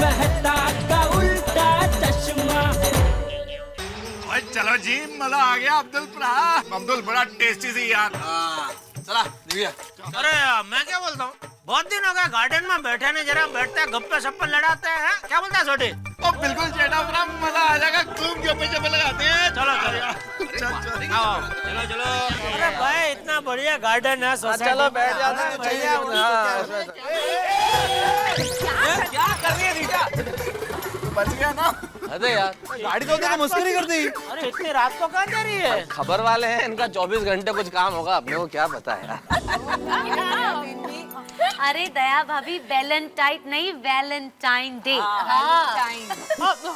मेहता का उल्टा चश्मा। चलो जी, मजा आ गया। अब्दुल बड़ा टेस्टी सी यार। चला दिव्या। अरे मैं क्या बोलता हूँ, बहुत दिन हो गए गार्डन में बैठे नहीं, जरा बैठते हैं गप्पे सप्पे लड़ाते हैं, क्या बोलता है छोटे? ओ बिल्कुल जेठा, बड़ा मजा आ जाएगा। खूब गप्पे लगाते हैं। चलो चलो। अरे भाई इतना बढ़िया गार्डन है, चलो बैठ जाते हैं। क्या कर रही है रीटा? बच गया ना? अरे यार गाड़ी तो देखो मस्करी कर दी। अरे इतनी रात को कहाँ जा रही है? खबर वाले हैं, इनका 24 घंटे कुछ काम होगा, अपने को क्या पता है। अरे दया भाभी, वैलेंटाइन नहीं वैलेंटाइन डे।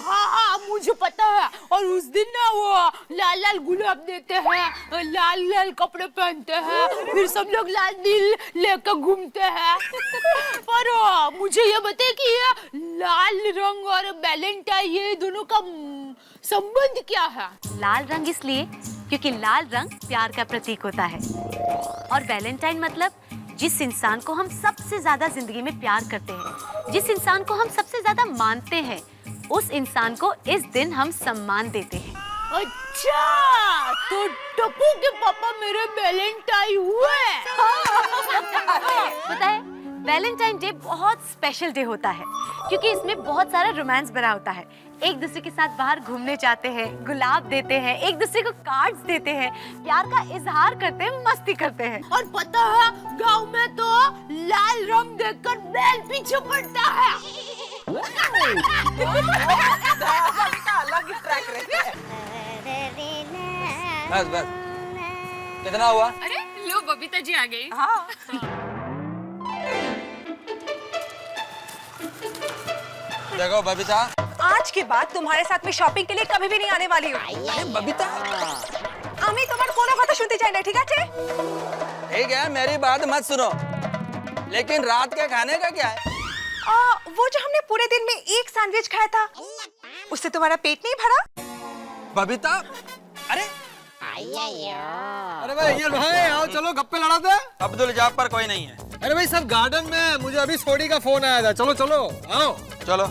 हाँ मुझे पता है। और उस दिन ना वो लाल लाल गुलाब देते हैं, लाल लाल कपड़े पहनते हैं, फिर सब लोग लाल दिल लेकर घूमते हैं। पर मुझे ये बताइए कि ये लाल रंग और वैलेंटाइन ये दोनों का संबंध क्या है? लाल रंग इसलिए क्योंकि लाल रंग प्यार का प्रतीक होता है, और वैलेंटाइन मतलब जिस इंसान को हम सबसे ज्यादा जिंदगी में प्यार करते हैं, जिस इंसान को हम सबसे ज्यादा मानते हैं, उस इंसान को इस दिन हम सम्मान देते हैं। अच्छा, तो टप्पू के पापा मेरे वैलेंटाइन हुए। पता है, वैलेंटाइन डे बहुत स्पेशल डे होता है क्योंकि इसमें बहुत सारा रोमांस भरा होता है। एक दूसरे के साथ बाहर घूमने जाते हैं, गुलाब देते हैं, एक दूसरे को कार्ड्स देते हैं, प्यार का इजहार करते हैं, मस्ती करते हैं। और पता है, गांव में तो लाल रंग देखकर बैल पीछे पड़ता है। बस कितना हुआ? अरे लो बबीता जी आ गई। हाँ। देखो बबीता, आज के बाद तुम्हारे साथ में शॉपिंग के लिए कभी भी नहीं आने वाली हूँ। अरे बबीता, আমি তোমার কোনো কথা শুনতে চাই না, ঠিক আছে? ठीक है, मेरी बात मत सुनो, लेकिन रात के खाने का क्या है? वो जो हमने पूरे दिन में एक सैंडविच खाया था, उससे तुम्हारा पेट नहीं भरा? बबीता, अरे अरे भाई भाई आओ चलो गप्पे लड़ाते हैं। अब्दुल जब्बार कोई नहीं है। अरे भाई सब गार्डन में, मुझे अभी सोडी का फोन आया था। चलो चलो आओ। चलो।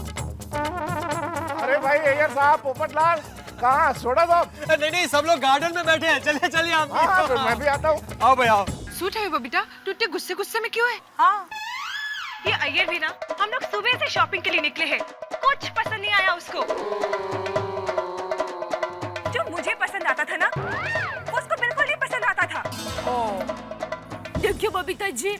अरे भाई अय्यर साहब, पोपटलाल कहाँ? सोडा साहब? नहीं सब लोग गार्डन में बैठे हैं। चलिए आप। हाँ, तो मैं भी आता हूँ। आओ भाई आओ। सूट है बबीता, टूटे गुस्से गुस्से में क्यों है? हाँ। ये अय्यर भी ना, हम लोग सुबह से शॉपिंग के लिए निकले हैं, कुछ पसंद नहीं आया उसको। जो मुझे पसंद आता था ना, वो उसको बिल्कुल नहीं पसंद आता था। देखिए बबीता जी,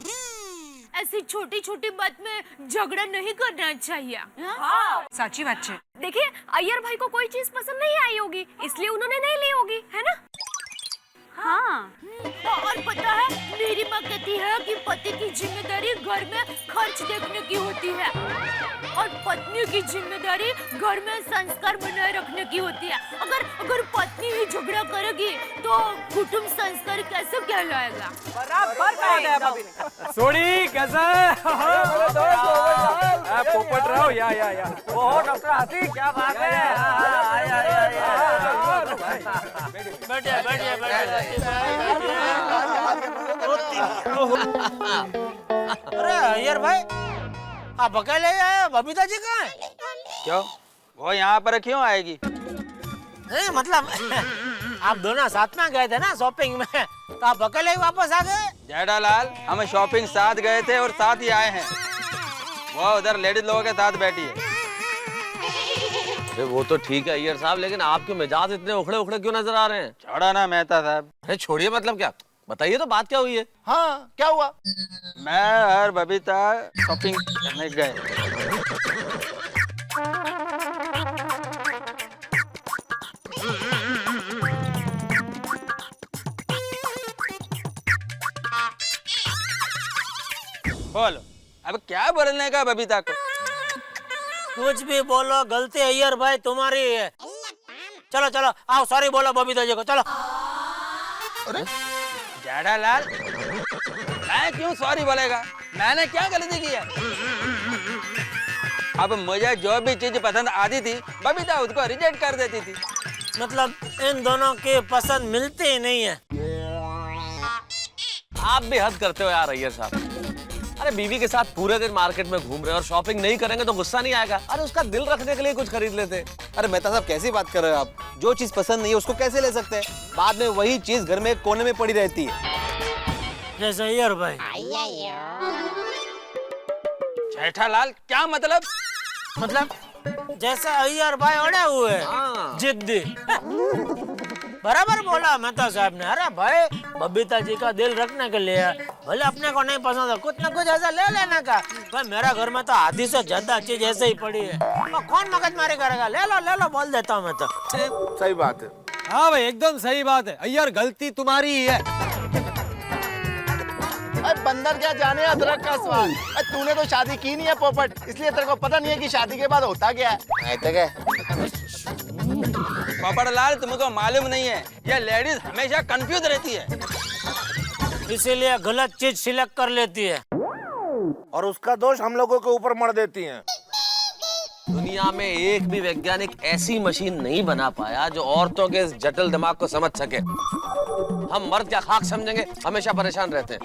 ऐसी छोटी छोटी बात में झगड़ा नहीं करना चाहिए। हाँ। सच्ची बात है। देखिए अय्यर भाई को कोई चीज पसंद नहीं आई होगी, इसलिए उन्होंने नहीं ली होगी, है ना? हाँ। और पता है, मेरी माँ कहती है कि पति की जिम्मेदारी घर में खर्च देखने की होती है और पत्नी की जिम्मेदारी घर में संस्कार बनाए रखने की होती है। अगर पत्नी ही झगड़ा करेगी तो कुटुंब संस्कार कैसे कहलाएगा? बराबर कहा है भाभी ने। सोडी कैसा है? पोपट रहो या। ओहो डॉक्टर हाथी, क्या बात है? बैठिए। अरे अय्यर भाई, आप अकेले आए, बबीता जी कहाँ है? क्यों? वो यहाँ पर क्यों आएगी? नहीं मतलब आप दोनों साथ में गए थे ना शॉपिंग में, तो आप अकेले ही वापस आ गए? जेठालाल, हम शॉपिंग साथ गए थे और साथ ही आए हैं। वो उधर लेडीज लोगों के साथ बैठी है। अरे वो तो ठीक है अय्यर साहब, लेकिन आपके मिजाज इतने उखड़े उखड़े क्यों नजर आ रहे हैं? छोड़ा ना मेहता साहब। अरे छोड़िए, मतलब क्या? बताइए तो बात क्या हुई है? हाँ, क्या हुआ? मैं और बबीता शॉपिंग करने गए। बोलो, अब क्या बोलने का बबीता को? कुछ भी बोलो, गलती अय्यर भाई तुम्हारी है। चलो आओ, सॉरी बोलो बबीता जी को, चलो। जेठालाल, मैं क्यों सॉरी बोलेगा? मैंने क्या गलती की है? अब मुझे जो भी चीज पसंद आती थी, बबीता उसको रिजेक्ट कर देती थी। मतलब इन दोनों के पसंद मिलते ही नहीं है। आप भी हद करते हो यार अय्यर साहब। अरे बीवी के साथ पूरे दिन मार्केट में घूम रहे और शॉपिंग नहीं करेंगे तो गुस्सा नहीं आएगा? अरे उसका दिल रखने के लिए कुछ खरीद लेते। अरे मेहता साहब कैसी बात कर रहे हो आप? जो चीज पसंद नहीं है उसको कैसे ले सकते हैं? बाद में वही चीज घर में एक कोने में पड़ी रहती है। जैसे अय्यर भाई। जेठालाल क्या मतलब? मतलब जैसे अय्यर भाई अड़े हुए हाँ। जिद्दी। बराबर बोला मेहता साहब ने। अरे भाई बबीता जी का दिल रखने के लिए भले अपने को नहीं पसंद है कुछ ना कुछ ऐसा ले लेने का। भाई मेरा घर में तो आधी से ज्यादा चीज ऐसे ही पड़ी है, तो कौन मगजमारी करेगा? ले लो बोल देता हूँ मैं तो। सही बात है। हाँ भाई एकदम सही बात है अय्यर, गलती तुम्हारी ही है। अरे बंदर क्या जाने अदरक का स्वाद। अरे तूने तो शादी की नहीं है पोपट, इसलिए तेरे को पता नहीं है कि शादी के बाद होता क्या है। पोपटलाल तुमको मालूम नहीं है, ये लेडीज हमेशा कंफ्यूज रहती है, इसीलिए गलत चीज सिलेक्ट कर लेती है और उसका दोष हम लोगों के ऊपर मर देती हैं। दुनिया में एक भी वैज्ञानिक ऐसी मशीन नहीं बना पाया जो औरतों के इस जटिल दिमाग को समझ सके। हम मर्द क्या खाक समझेंगे, हमेशा परेशान रहते हैं।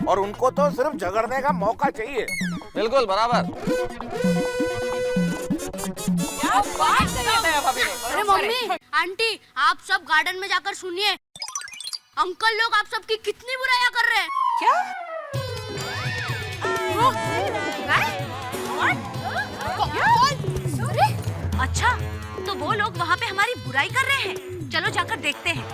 और उनको तो सिर्फ झगड़ने का मौका चाहिए। बिल्कुल बराबर। अरे मम्मी आंटी आप सब गार्डन में जाकर सुनिए, अंकल लोग आप सबकी कितनी बुराइयां कर रहे हैं। क्या? अच्छा तो वो लोग वहाँ पे हमारी बुराई कर रहे हैं, चलो जाकर देखते हैं।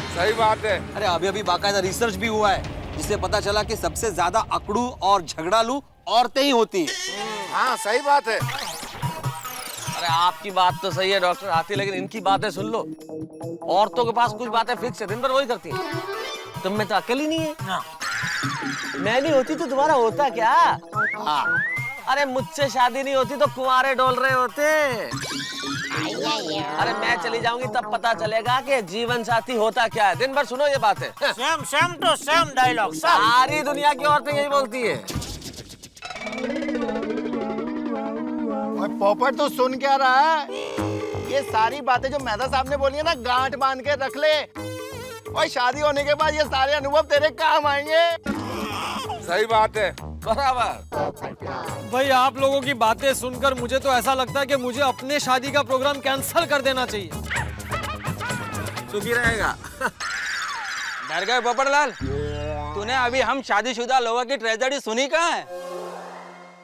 सही बात है। अरे अभी अभी बाकायदा रिसर्च भी हुआ है जिससे पता चला कि सबसे ज्यादा अकड़ू और झगड़ालू औरतें ही होती है। हाँ सही बात है। अरे आपकी बात तो सही है डॉक्टर हाथी, लेकिन इनकी बातें सुन लो। औरतों के पास कुछ बातें फिक्स है, दिन भर वही करती हैं। तुम में तो अकल ही नहीं है ना। मैं नहीं होती तो तुम्हारा होता क्या? हाँ। अरे मुझसे शादी नहीं होती तो कुंवारे डोल रहे होते। अरे मैं चली जाऊंगी तब पता चलेगा कि जीवन साथी होता क्या है। दिन भर सुनो ये बातें। Same to same dialogue. सारी दुनिया की औरतें यही बोलती है। पोपट तो सुन क्या रहा है? ये सारी बातें जो मेहता साहब ने बोली है ना, गांठ बांध के रख ले, और शादी होने के बाद ये सारे अनुभव तेरे काम आएंगे। सही बात है। बराबर। भाई आप लोगों की बातें सुनकर मुझे तो ऐसा लगता है कि मुझे अपने शादी का प्रोग्राम कैंसिल कर देना चाहिए। सुखी रहेगा। डर गए पोपटलाल? तूने अभी हम शादीशुदा लोगों की ट्रेजेडी सुनी कहाँ है?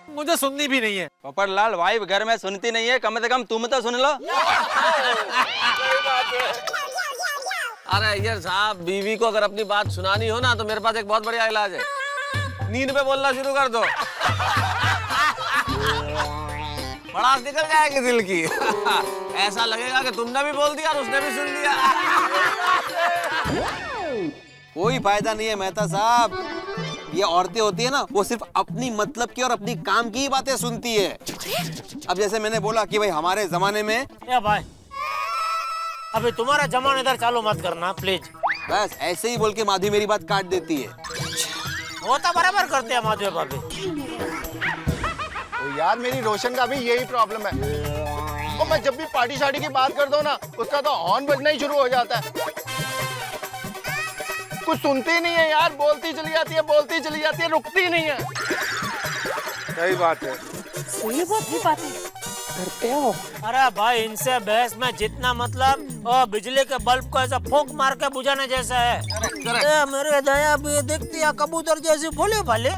मुझे सुननी भी नहीं है। पोपटलाल वाइफ घर में सुनती नहीं है, कम से कम तुम तो सुन लो। अरे अय्यर साहब, बीवी को अगर अपनी बात सुनानी हो ना तो मेरे पास एक बहुत बढ़िया इलाज है। नींद में बोलना शुरू कर दो। बड़ा निकल जाएगी दिल की। ऐसा लगेगा कि तुमने भी बोल दिया और उसने भी सुन लिया। कोई फायदा नहीं है मेहता साहब, ये औरतें होती है ना, वो सिर्फ अपनी मतलब की और अपनी काम की ही बातें सुनती है। अब जैसे मैंने बोला कि भाई हमारे जमाने में। ए भाई अभी तुम्हारा जमाना इधर चालू मत करना प्लीज। बस ऐसे ही बोल के माधवी मेरी बात काट देती है। वो तो बराबर करते हैं माधवी भाभी। तो यार मेरी रोशन का भी यही प्रॉब्लम है। और मैं जब भी पार्टी शार्टी की बात करता हूँ ना, उसका तो हॉर्न बजना ही शुरू हो जाता है। कुछ सुनती नहीं है यार, बोलती चली जाती है, रुकती नहीं है। सही बात है। ये बहुत ही बात है। करते हो? अरे भाई इनसे बहस में जितना मतलब बिजली के बल्ब को ऐसा फूंक मार के बुझाने जैसा है। मेरे दया भी दिखती है कबूतर जैसी भोले भाले,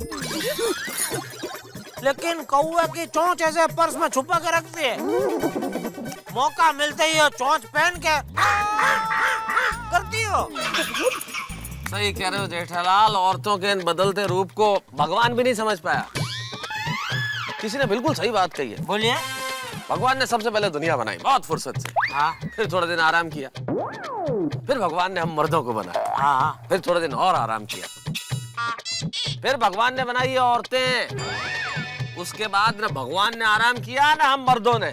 लेकिन कौवा की चोंच ऐसे पर्स में छुपा के रखती है। मौका मिलते ही चोंच पहन के करती हो। सही कह रहे हो जेठालाल, औरतों के इन बदलते रूप को भगवान भी नहीं समझ पाया। किसी ने बिल्कुल सही बात कही है। बोलिए। भगवान ने सबसे पहले दुनिया बनाई बहुत फुर्सत से। हाँ। फिर थोड़े दिन आराम किया, फिर भगवान ने हम मर्दों को बनाया। हाँ। फिर थोड़े दिन और आराम किया, फिर भगवान ने बनाई ये औरतें। उसके बाद न भगवान ने आराम किया न हम मर्दों ने।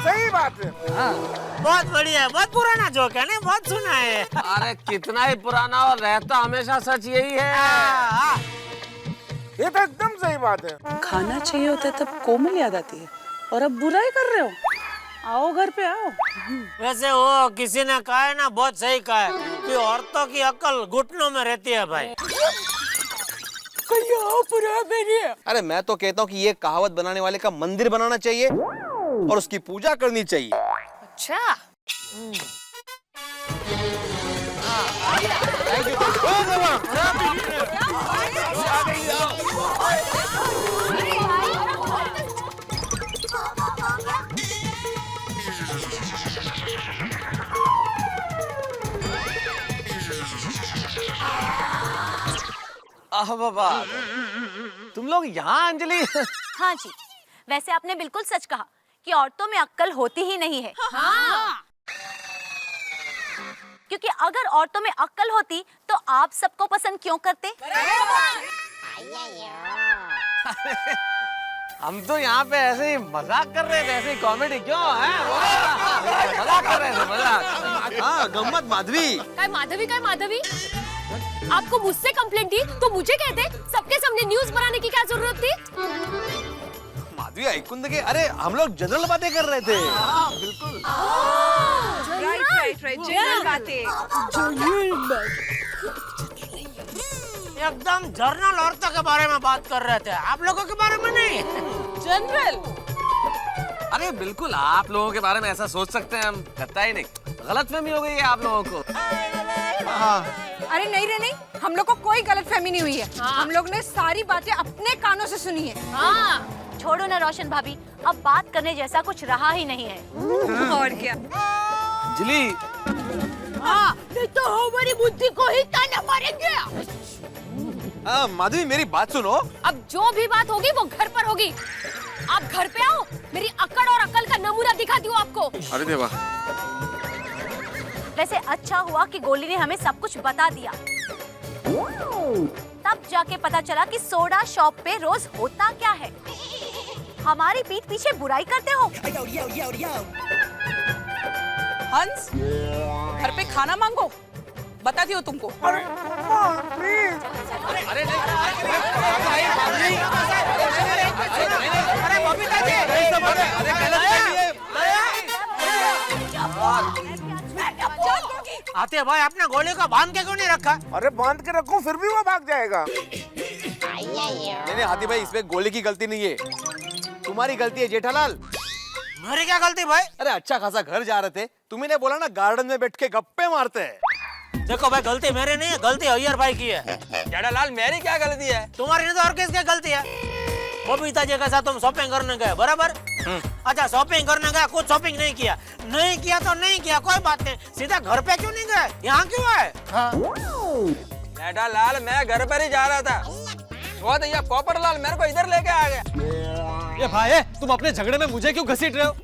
सही बात है। हाँ। बहुत बढ़िया, बहुत पुराना जोक है ना, बहुत सुना है। अरे कितना ही पुराना और रहता हमेशा सच यही है ये तो एकदम सही बात है। खाना चाहिए होता है तब कोमल याद आती है, और अब बुराई कर रहे हो। आओ घर पे आओ। वैसे वो किसी ने कहा है ना, बहुत सही कहा है कि औरतों की अक्ल घुटनों में रहती है भाई। अरे मैं तो कहता हूँ कि ये कहावत बनाने वाले का मंदिर बनाना चाहिए और उसकी पूजा करनी चाहिए। अच्छा। बाबा, तुम लोग यहाँ अंजलि? हाँ जी, वैसे आपने बिल्कुल सच कहा कि औरतों में अक्ल होती ही नहीं है। हाँ। क्योंकि अगर औरतों में अक्ल होती तो आप सबको पसंद क्यों करते? हम तो यहाँ पे ऐसे ही मजाक कर रहे थे, ऐसे ही कॉमेडी क्यों है? मजाक कर रहे थे, मजाक। हाँ गम्मत माधवी। काय माधवी? आपको मुझसे कंप्लेंट थी तो मुझे कहते, सबके सामने न्यूज़ बनाने की क्या जरूरत थी? माधवी ऐकून दे, अरे हम लोग जनरल बातें कर रहे थे। बिल्कुल। राइट जनरल बातें। एकदम जर्नल औरतों के बारे में बात कर रहे थे, आप लोगों के बारे में नहीं। जनरल। अरे बिल्कुल, आप लोगों के बारे में ऐसा सोच सकते हैं हम, करता ही नहीं। गलतफहमी हो गई है आप लोगों को। अरे नहीं रे नहीं, हम लोग को कोई गलतफहमी नहीं हुई है। हम लोग ने सारी बातें अपने कानों से सुनी है। हाँ। छोड़ो ना रोशन भाभी, अब बात करने जैसा कुछ रहा ही नहीं है। और क्या। अंजलि। हाँ, नहीं तो हमारी बुद्धि को ही ताना मारेंगे। माधवी मेरी बात सुनो। अब जो भी बात होगी वो घर पर होगी। आप घर पे आओ, मेरी अकड़ और अकल का नमूना दिखा दूं आपको। अरे देवा। वैसे अच्छा हुआ कि गोली ने हमें सब कुछ बता दिया। तब जाके पता चला कि सोडा शॉप पे रोज होता क्या है। हमारी पीठ पीछे बुराई करते हो। हंस, घर पे खाना मांगो, बताती हूँ तुमको। अरे प्लीज। अरे नहीं, आते भाई, आपने गोली को बांध के क्यों नहीं रखा? अरे बांध के रखो, फिर भी वो भाग जाएगा। नहीं हाथी भाई, इसमें गोली की गलती नहीं है, तुम्हारी गलती है जेठालाल। मेरी क्या गलती भाई? अरे अच्छा खासा घर जा रहे थे, तुम्ही ने बोला ना गार्डन में बैठ के गप्पे मारते हैं। देखो भाई, गलती मेरी नहीं है, गलती अय्यर भाई की है। जेठालाल मेरी क्या गलती है? तुम्हारी नहीं तो और किसकी गलती है? बबीता जी के साथ तुम शॉपिंग करने गए, बराबर? अच्छा, शॉपिंग करने गया, कुछ शॉपिंग नहीं किया तो नहीं किया, कोई बात नहीं। सीधा घर पे क्यों नहीं गए? यहाँ क्यों आए? जेठालाल मैं घर पर ही जा रहा था, वो तो ये पोपटलाल मेरे को इधर लेके आ गया। ये भाई, तुम अपने झगड़े में मुझे क्यों घसीट रहे हो?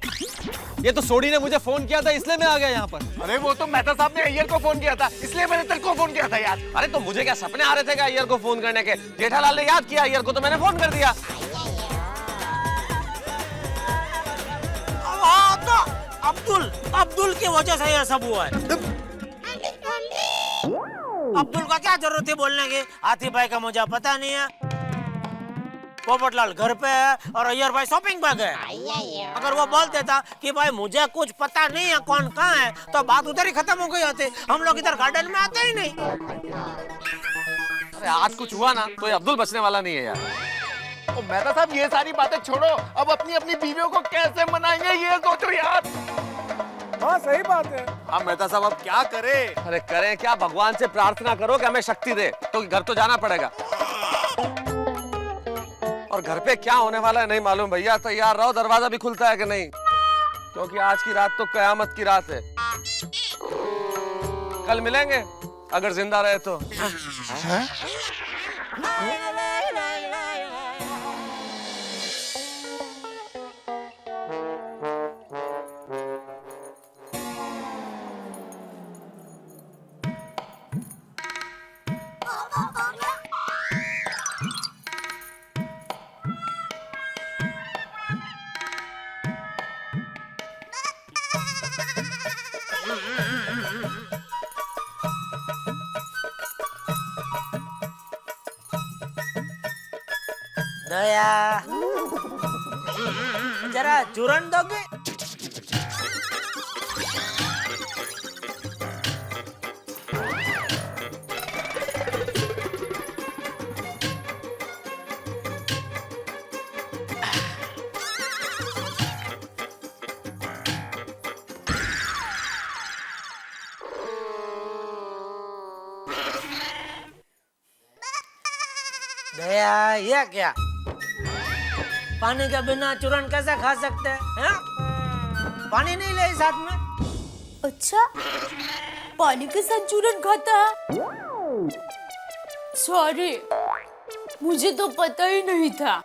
ये तो सोडी ने मुझे फोन किया था, इसलिए मैं आ गया यहाँ पर। अरे वो तो मेहता साहब ने अय्यर को फोन किया था, इसलिए मैंने तेरे को फोन किया था यार। अरे तो मुझे क्या सपने आ रहे थे क्या अय्यर को फोन करने के? जेठालाल ने याद किया अय्यर को तो मैंने फोन कर दिया। तो अब्दुल की वजह से ये सब हुआ है। अब्दुल का क्या जरूरत है बोलने की? हाथी भाई का मुझे पता नहीं है, पोपटलाल घर पे है और अय्यर भाई शॉपिंग पे गए। अगर वो बोल देता कि भाई मुझे कुछ पता नहीं है कौन कहाँ है, तो बात उधर ही खत्म हो गई होती। हम लोग इधर गार्डन में आते ही नहीं। अरे आज कुछ हुआ ना तो ये अब्दुल बचने वाला नहीं है यार। तो मेहता साहब ये सारी बातें छोड़ो, अब अपनी अपनी बीवियों को कैसे मनाएंगे ये सोचो यार। हाँ सही बात है। हाँ मेहता साहब, अब क्या करें? अरे करें क्या, भगवान से प्रार्थना करो कि हमें शक्ति दे, तो घर तो जाना पड़ेगा। और घर पे क्या होने वाला है नहीं मालूम भैया, तैयार रहो, दरवाजा भी खुलता है कि नहीं, क्योंकि आज की रात तो कयामत की रात है। कल मिलेंगे अगर जिंदा रहे तो। दया जरा चूरन दोगे? दया ये क्या? पानी के बिना चूरन कैसे खा सकते हैं? पानी नहीं ले साथ में? अच्छा, पानी के साथ चूरन खाता है? सॉरी, मुझे तो पता ही नहीं था।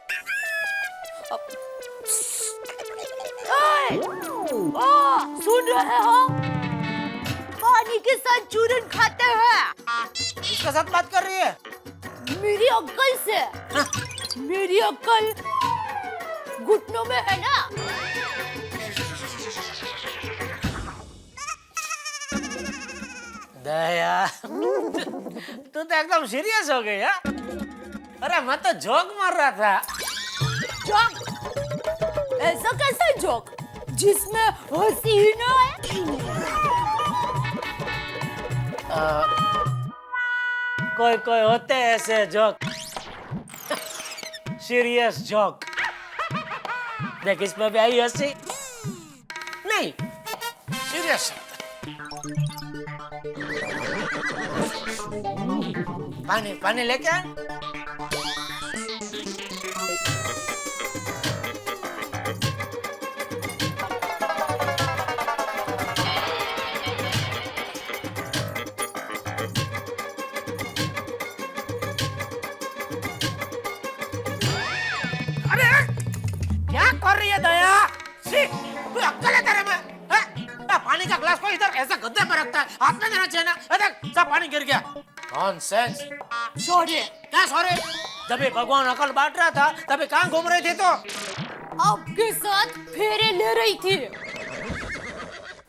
सुन रहे हो? पानी के साथ चूरन खाते हैं। किसके साथ बात कर रही है? मेरी अक्ल से। मेरी अक्ल घुटनों में है ना। दया तू तो एकदम सीरियस हो गई है। अरे मैं तो जोक मार रहा था। जोक? ऐसा कैसा जोक जिसमें हंसी ही ना है? कोई कोई होते हैं ऐसे जोक, सीरियस जोक। देख इसमें भी आई हंसी नहीं, सीरियस। पानी पानी लेके आ। क्या कर रही है दया? तू अक्कल है तेरे में? पानी का ग्लास को इधर ऐसा गद्दे पर रखता है, हाथ में देना चाहिए ना। देख सब पानी गिर गया। नॉनसेंस। सॉरी। क्या सॉरी? जब ये भगवान अकल बांट रहा था तभी कहाँ घूम रही थी तो? आपके साथ फेरे ले रही थी।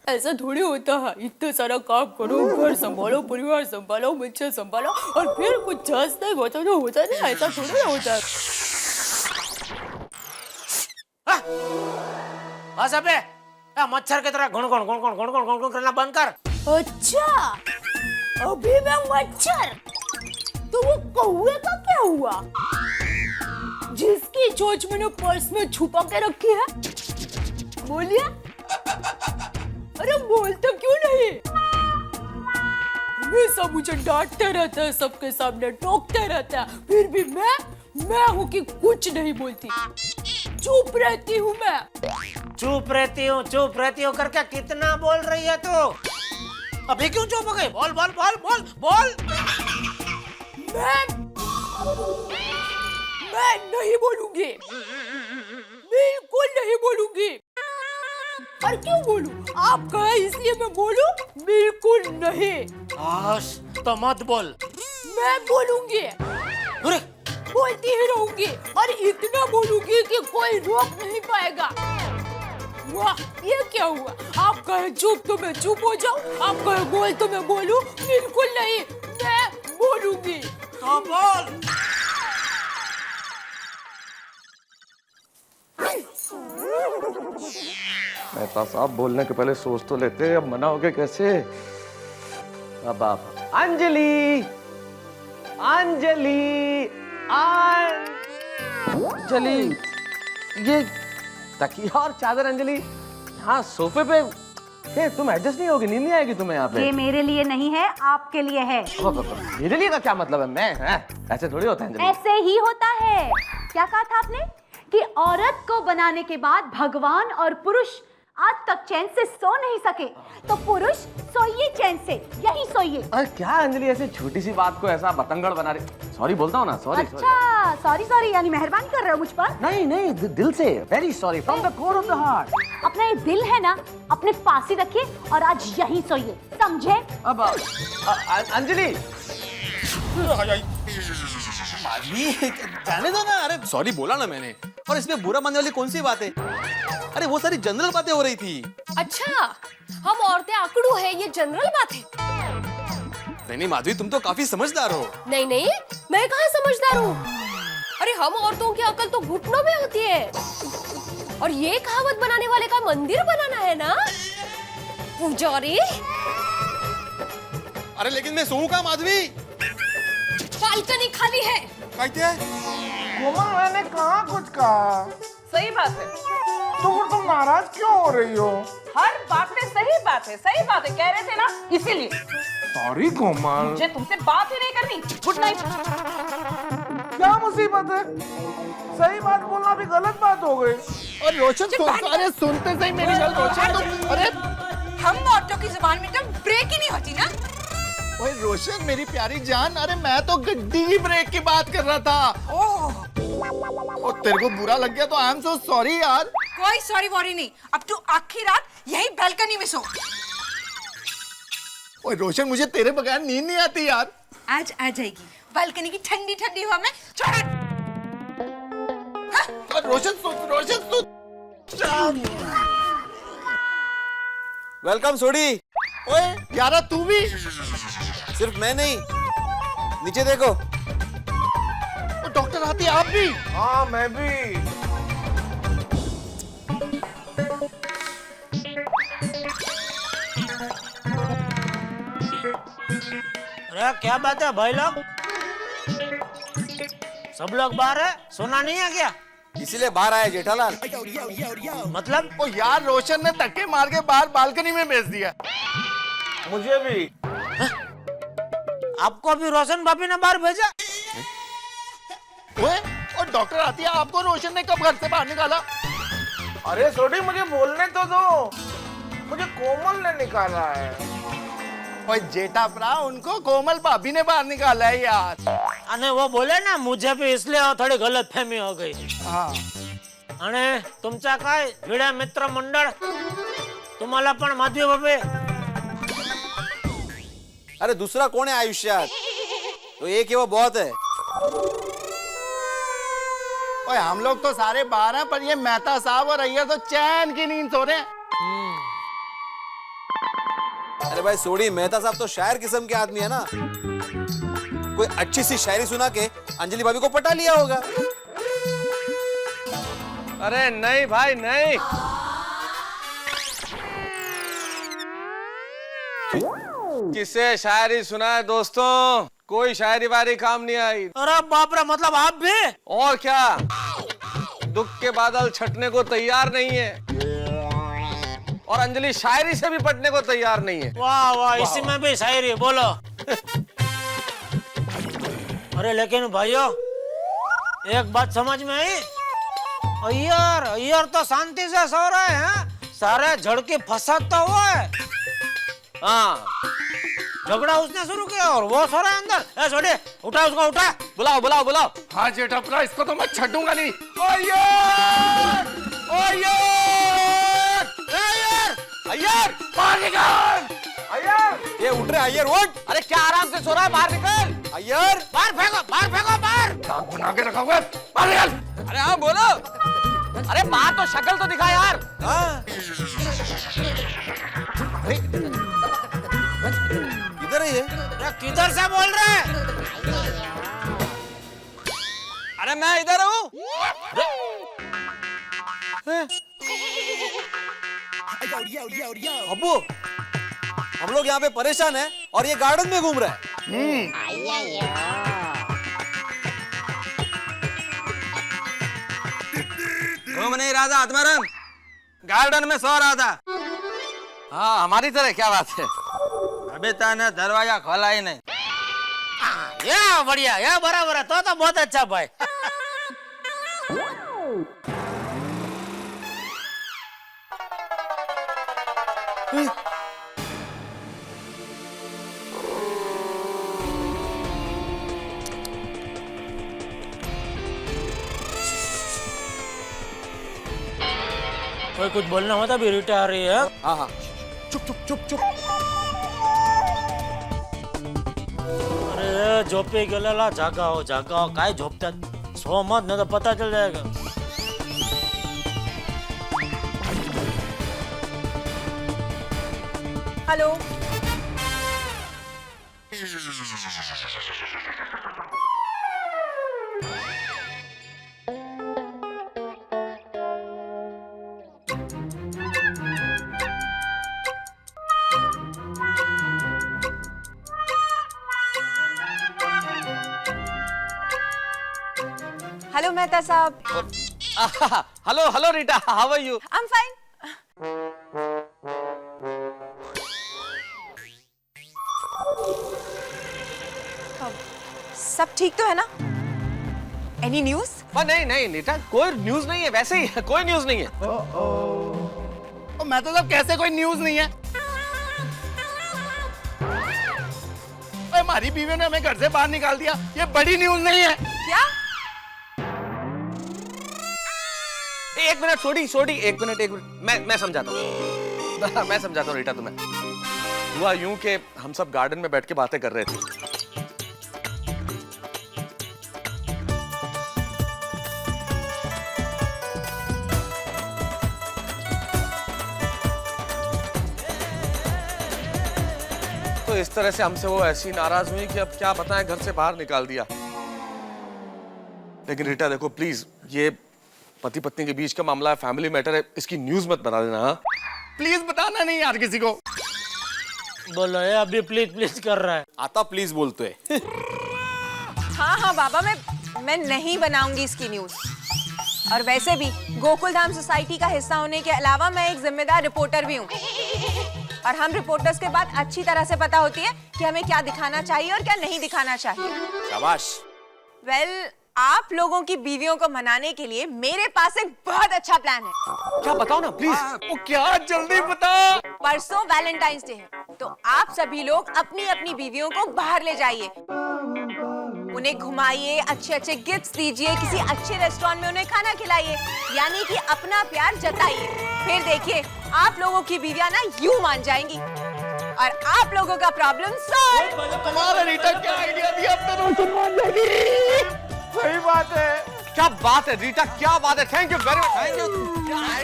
ऐसा थोड़ी होता है, इतना सारा काम करो, घर संभालो, परिवार संभालो, बच्चे संभालो और फिर कुछ जांच नहीं होता तो होता नहीं। ऐसा थोड़ी होता है। बस अबे मच्छर की तरह घुन घुन घुन घुन घुन घुन घुन करना बंद कर। अच्छा, अभी मैं मच्छर? तो वो कौवे का क्या हुआ जिसकी चोंच मैंने पर्स में छुपा के रखी है? बोलिए। अरे बोलते क्यों नहीं? हमेशा मुझे डांटते रहता है, सबके सामने टोकते रहता है, फिर भी मैं हूँ कि कुछ नहीं बोलती, चुप रहती हूँ मैं। चुप रहती हूँ करके कितना बोल रही है तू? अभी क्यों चुप हो गई? बोल बोल बोल बोल बोल। मैं नहीं बोलूंगी, बिल्कुल नहीं बोलूंगी। और क्यों बोलूं? आप कहे इसलिए मैं बोलूं? बिल्कुल नहीं। तो मत बोल। मैं बोलूंगी, अरे बोलती ही रहूंगी और इतना बोलूंगी कि कोई रोक नहीं पाएगा। वाह, ये क्या हुआ? आप कहे चुप तो मैं चुप हो जाऊं, आप कहे बोल तो मैं बोलूं? बिल्कुल नहीं, मैं बोलूंगी। तो बोल। मेहता साहब बोलने के पहले सोच तो लेते, अब मना हो गए कैसे? अब आप अंजलि अंजलि अंजलि, ये तकिया और चादर अंजलि हाँ सोफे पे है, तुम एडजस्ट नहीं होगी, नींद नहीं आएगी तुम्हें यहाँ पे? ये मेरे लिए नहीं है, आपके लिए है। मेरे लिए का क्या मतलब है? मैं ऐसे थोड़ी होता है अंजलि। ऐसे ही होता है। क्या कहा था आपने कि औरत को बनाने के बाद भगवान और पुरुष आज तक चैन से सो नहीं सके, तो पुरुष सोइए चैन से, यही सोइए। अरे क्या अंजलि ऐसे छोटी सी बात को ऐसा बतंगड़ बना रही? सॉरी बोलता हूँ ना, सॉरी। अच्छा सॉरी सॉरी यानी मेहरबानी कर रहे हो मुझ पर? नहीं नहीं, दिल से very sorry, from the core of the heart. अपना ये दिल है ना, अपने पास ही रखिए और आज यहीं सोइए, समझे? अब अंजलि जाने दो ना। अरे सॉरी बोला ना मैंने, और इसमें बुरा मानने वाली कौन सी बात है? अरे वो सारी जनरल बातें हो रही थी। अच्छा, हम औरतें आकड़ू है, ये जनरल बात है। नहीं माधवी, तुम तो काफी समझदार हो। नहीं नहीं, मैं कहाँ समझदार हूँ? अरे हम औरतों की अकल तो घुटनों में होती है। और ये कहावत बनाने वाले का मंदिर बनाना है ना पुजारी। अरे लेकिन मैं सोऊं कहाँ माधवी? बालकनी खाली है। कोमल मैंने कहाँ कुछ कहा? सही बात है। तो फिर तुम नाराज क्यों हो रही हो? हर बात में सही बात है, सही बात है, कह रहे थे ना, इसीलिए। सॉरी कोमल। मुझे तुमसे बात ही नहीं करनी। Good night. क्या मुसीबत है? सही बात बोलना भी गलत बात हो गई। और रोशन अरे सुनते सही मेरी गल रोशन तुम। अरे हम औरतों की जुबान में तो ब्रेक ही नहीं होती ना। ओए रोशन मेरी प्यारी जान, अरे मैं तो गड्डी की ब्रेक की बात कर रहा था। ओह और तेरे को बुरा लग गया तो आई एम सो सॉरी यार। कोई सॉरी वॉरी नहीं, अब तू आखिरी रात यही बालकनी में सो। ओए रोशन मुझे तेरे बगैर नींद नहीं आती यार। आज आ जाएगी बालकनी की ठंडी ठंडी हवा में। और रोशन सुन। वेलकम सोडी। ओए यारा तू भी? सिर्फ मैं नहीं, नीचे देखो। डॉक्टर आती आप भी? हाँ मैं भी। अरे क्या बात है भाई लोग, सब लोग बाहर है, सोना नहीं है क्या? इसीलिए बाहर आया जेठालाल। मतलब? ओ यार रोशन ने धक्के मार के बाहर बालकनी में भेज दिया। मुझे भी। आपको भी रोशन भाभी ने बाहर भेजा? ओए और डॉक्टर आती है, आपको रोशन ने कब घर से बाहर निकाला? अरे सोडी मुझे बोलने तो दो, मुझे कोमल ने निकाला है। ओए जेठा भरा, उनको कोमल भाभी ने बाहर निकाला है यार। अने वो बोले ना मुझे भी, इसलिए थोड़ी गलत फहमी हो गई। हाँ आणि तुमचा काय भिड्या मित्र मंडळ, तुम्हाला पण माधवी भाभी? अरे दूसरा कौन है आयुष्यात? तो एक ही वो बहुत है। ओए हम लोग तो सारे बाहर हैं, पर ये मेहता साहब और अय्यर तो चैन की नींद सो रहे हैं। अरे भाई सोडी, मेहता साहब तो शायर किस्म के आदमी है ना, कोई अच्छी सी शायरी सुना के अंजलि भाभी को पटा लिया होगा। अरे नहीं भाई नहीं, किसे शायरी सुनाए दोस्तों, कोई शायरी वारी काम नहीं आई। अरे बाप रे, मतलब आप भी? और क्या, दुख के बादल छटने को तैयार नहीं है, और अंजलि शायरी से भी पटने को तैयार नहीं है। वाह वाह, इसी में भी शायरी, बोलो। अरे लेकिन भाइयों, एक बात समझ में आई, अय्यर तो शांति से सो रहे हैं, सारे झड़के फंसाता हुआ है। हाँ, झगड़ा उसने शुरू किया और वो सो रहा है अंदर। छोड़िए, उठा उसको, उठा। बुलाओ बुलाओ बुलाओ। हाँ जेठा भरा, इसको तो मैं छूंगा नहीं। अय्यर बाहर निकल। अय्यर ये उठ रहे अय्यर, उठ। अरे क्या आराम से सो रहा है, बाहर निकल। अय्यर बाहर फेंको, बाहर फेंको, बाहर। नाक बना के रखा हुआ है, बाहर निकल। अरे हाँ बोलो। अरे बाहर तो शक्ल तो दिखा यार। हाँ, किधर है ये? अरे किधर से बोल रहे हैं? अरे मैं इधर हूँ। अब्बू, हम लोग यहाँ पे परेशान हैं और ये गार्डन में घूम रहा है। घूम नहीं रहा था आत्माराम, गार्डन में सो रहा था। हाँ हमारी तरह, क्या बात है। अभी तने दरवाजा खोला ही नहीं। ये बढ़िया, ये बराबर है, तो बहुत अच्छा भाई। कोई कुछ बोलना होता भी रीटा आ रही है। हाँ हाँ, चुप चुप चुप चुप। अरे झोपे गेलेला, जागा हो काय झोपतात, सो मत नहीं तो पता चल जाएगा। हेलो, हेलो मेहता साहब। Hello hello Rita, how are you? I am fine. सब ठीक तो है ना? Any news? नहीं नहीं रीटा, कोई न्यूज नहीं है, वैसे ही कोई न्यूज नहीं है। मैं तो सब कैसे कोई न्यूज नहीं है? हमारी बीवी ने हमें घर से बाहर निकाल दिया, ये बड़ी न्यूज नहीं है क्या? एक मिनट छोड़ी, एक मिनट मैं समझाता हूँ मैं समझाता हूँ रीटा तुम्हें। हुआ यूं कि हम सब गार्डन में बैठ के बातें कर रहे थे। तो इस तरह से हमसे वो ऐसी नाराज हुई कि अब क्या बताएं, घर से बाहर निकाल दिया। लेकिन रीटा देखो प्लीज, ये पति पत्नी के बीच का मामला है, फैमिली मैटर है, इसकी न्यूज मत बना देना। हाँ प्लीज बताना नहीं यार किसी को। बोलो ये अभी प्लीज प्लीज कर रहा है। आता प्लीज बोलते है। हाँ हाँ बाबा, मैं नहीं बनाऊंगी इसकी न्यूज। और वैसे भी गोकुल धाम सोसाइटी का हिस्सा होने के अलावा मैं एक जिम्मेदार रिपोर्टर भी हूँ। और हम रिपोर्टर्स के बाद अच्छी तरह से पता होती है कि हमें क्या दिखाना चाहिए और क्या नहीं दिखाना चाहिए। शाबाश। वेल, आप लोगों की बीवियों को मनाने के लिए मेरे पास एक बहुत अच्छा प्लान है। क्या बताओ ना प्लीज। वो क्या, जल्दी बता। परसों वैलेंटाइंस डे है, तो आप सभी लोग अपनी अपनी बीवियों को बाहर ले जाइए, उन्हें घुमाइए, अच्छे अच्छे गिफ्ट्स दीजिए, किसी अच्छे रेस्टोरेंट में उन्हें खाना खिलाइए, यानी कि अपना प्यार जताइए। फिर देखिए आप लोगों की बीवियां ना यूं मान जाएंगी और आप लोगों का प्रॉब्लम सॉल्व। तुम्हारा रीटा क्या आइडिया दिया, अब तो रोशन मान जाएगी। सही बात है। क्या बात है रीटा, क्या बात है, thank you very much. Thank you.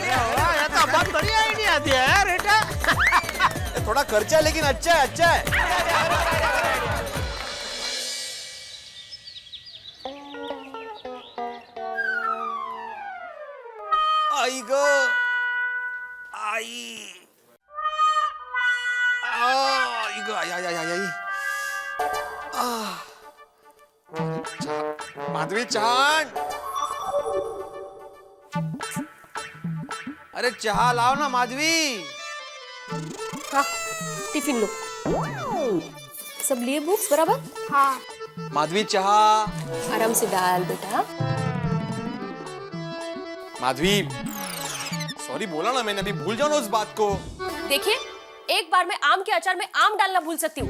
ये तो बहुत बढ़िया आइडिया दिया है रीटा। थोड़ा खर्चा है लेकिन अच्छा है, अच्छा है। आई गो आई माधवी चांद, अरे चाह लाओ ना माधवी। हाँ, टिफिन लो। सब लिए बुक्स बराबर? हाँ। माधवी चाह। आराम से डाल बेटा। माधवी सॉरी बोला ना मैंने, अभी भूल जाओ ना उस बात को। देखिए, एक बार मैं आम के अचार में आम डालना भूल सकती हूँ,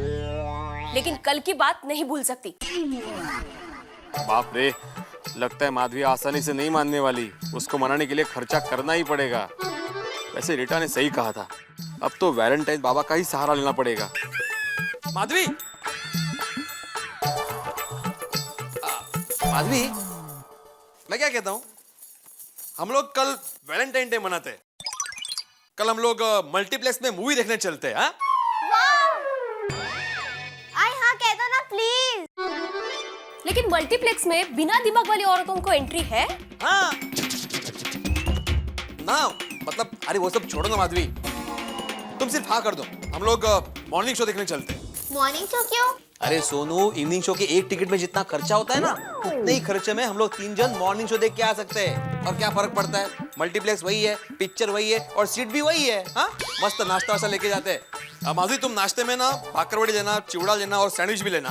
लेकिन कल की बात नहीं भूल सकती। बाप रे, लगता है माधवी आसानी से नहीं मानने वाली, उसको मनाने के लिए खर्चा करना ही पड़ेगा। वैसे रीटा ने सही कहा था, अब तो वैलेंटाइन बाबा का ही सहारा लेना पड़ेगा। माधवी, माधवी, मैं क्या कहता हूँ, हम लोग कल वैलेंटाइन डे मनाते हैं। कल हम लोग मल्टीप्लेक्स में मूवी देखने चलते हैं। हाँ? हाँ कह दो ना प्लीज। लेकिन मल्टीप्लेक्स में बिना दिमाग वाली औरतों को एंट्री है? हाँ। ना मतलब, अरे वो सब छोड़ो ना माधवी, तुम सिर्फ हाँ कर दो, हम लोग मॉर्निंग शो देखने चलते हैं। मॉर्निंग शो क्यों? अरे सोनू, इवनिंग शो के एक टिकट में जितना खर्चा होता है ना, उतने ही खर्चे में हम लोग 3 जन मॉर्निंग शो देख के आ सकते हैं। और क्या फर्क पड़ता है, मल्टीप्लेक्स वही है, पिक्चर वही है और सीट भी वही है। हाँ, मस्त नाश्ता वास्ता लेके जाते हैं। माधवी, तुम नाश्ते में ना भाकरवड़ी लेना, चिवड़ा लेना और सैंडविच भी लेना।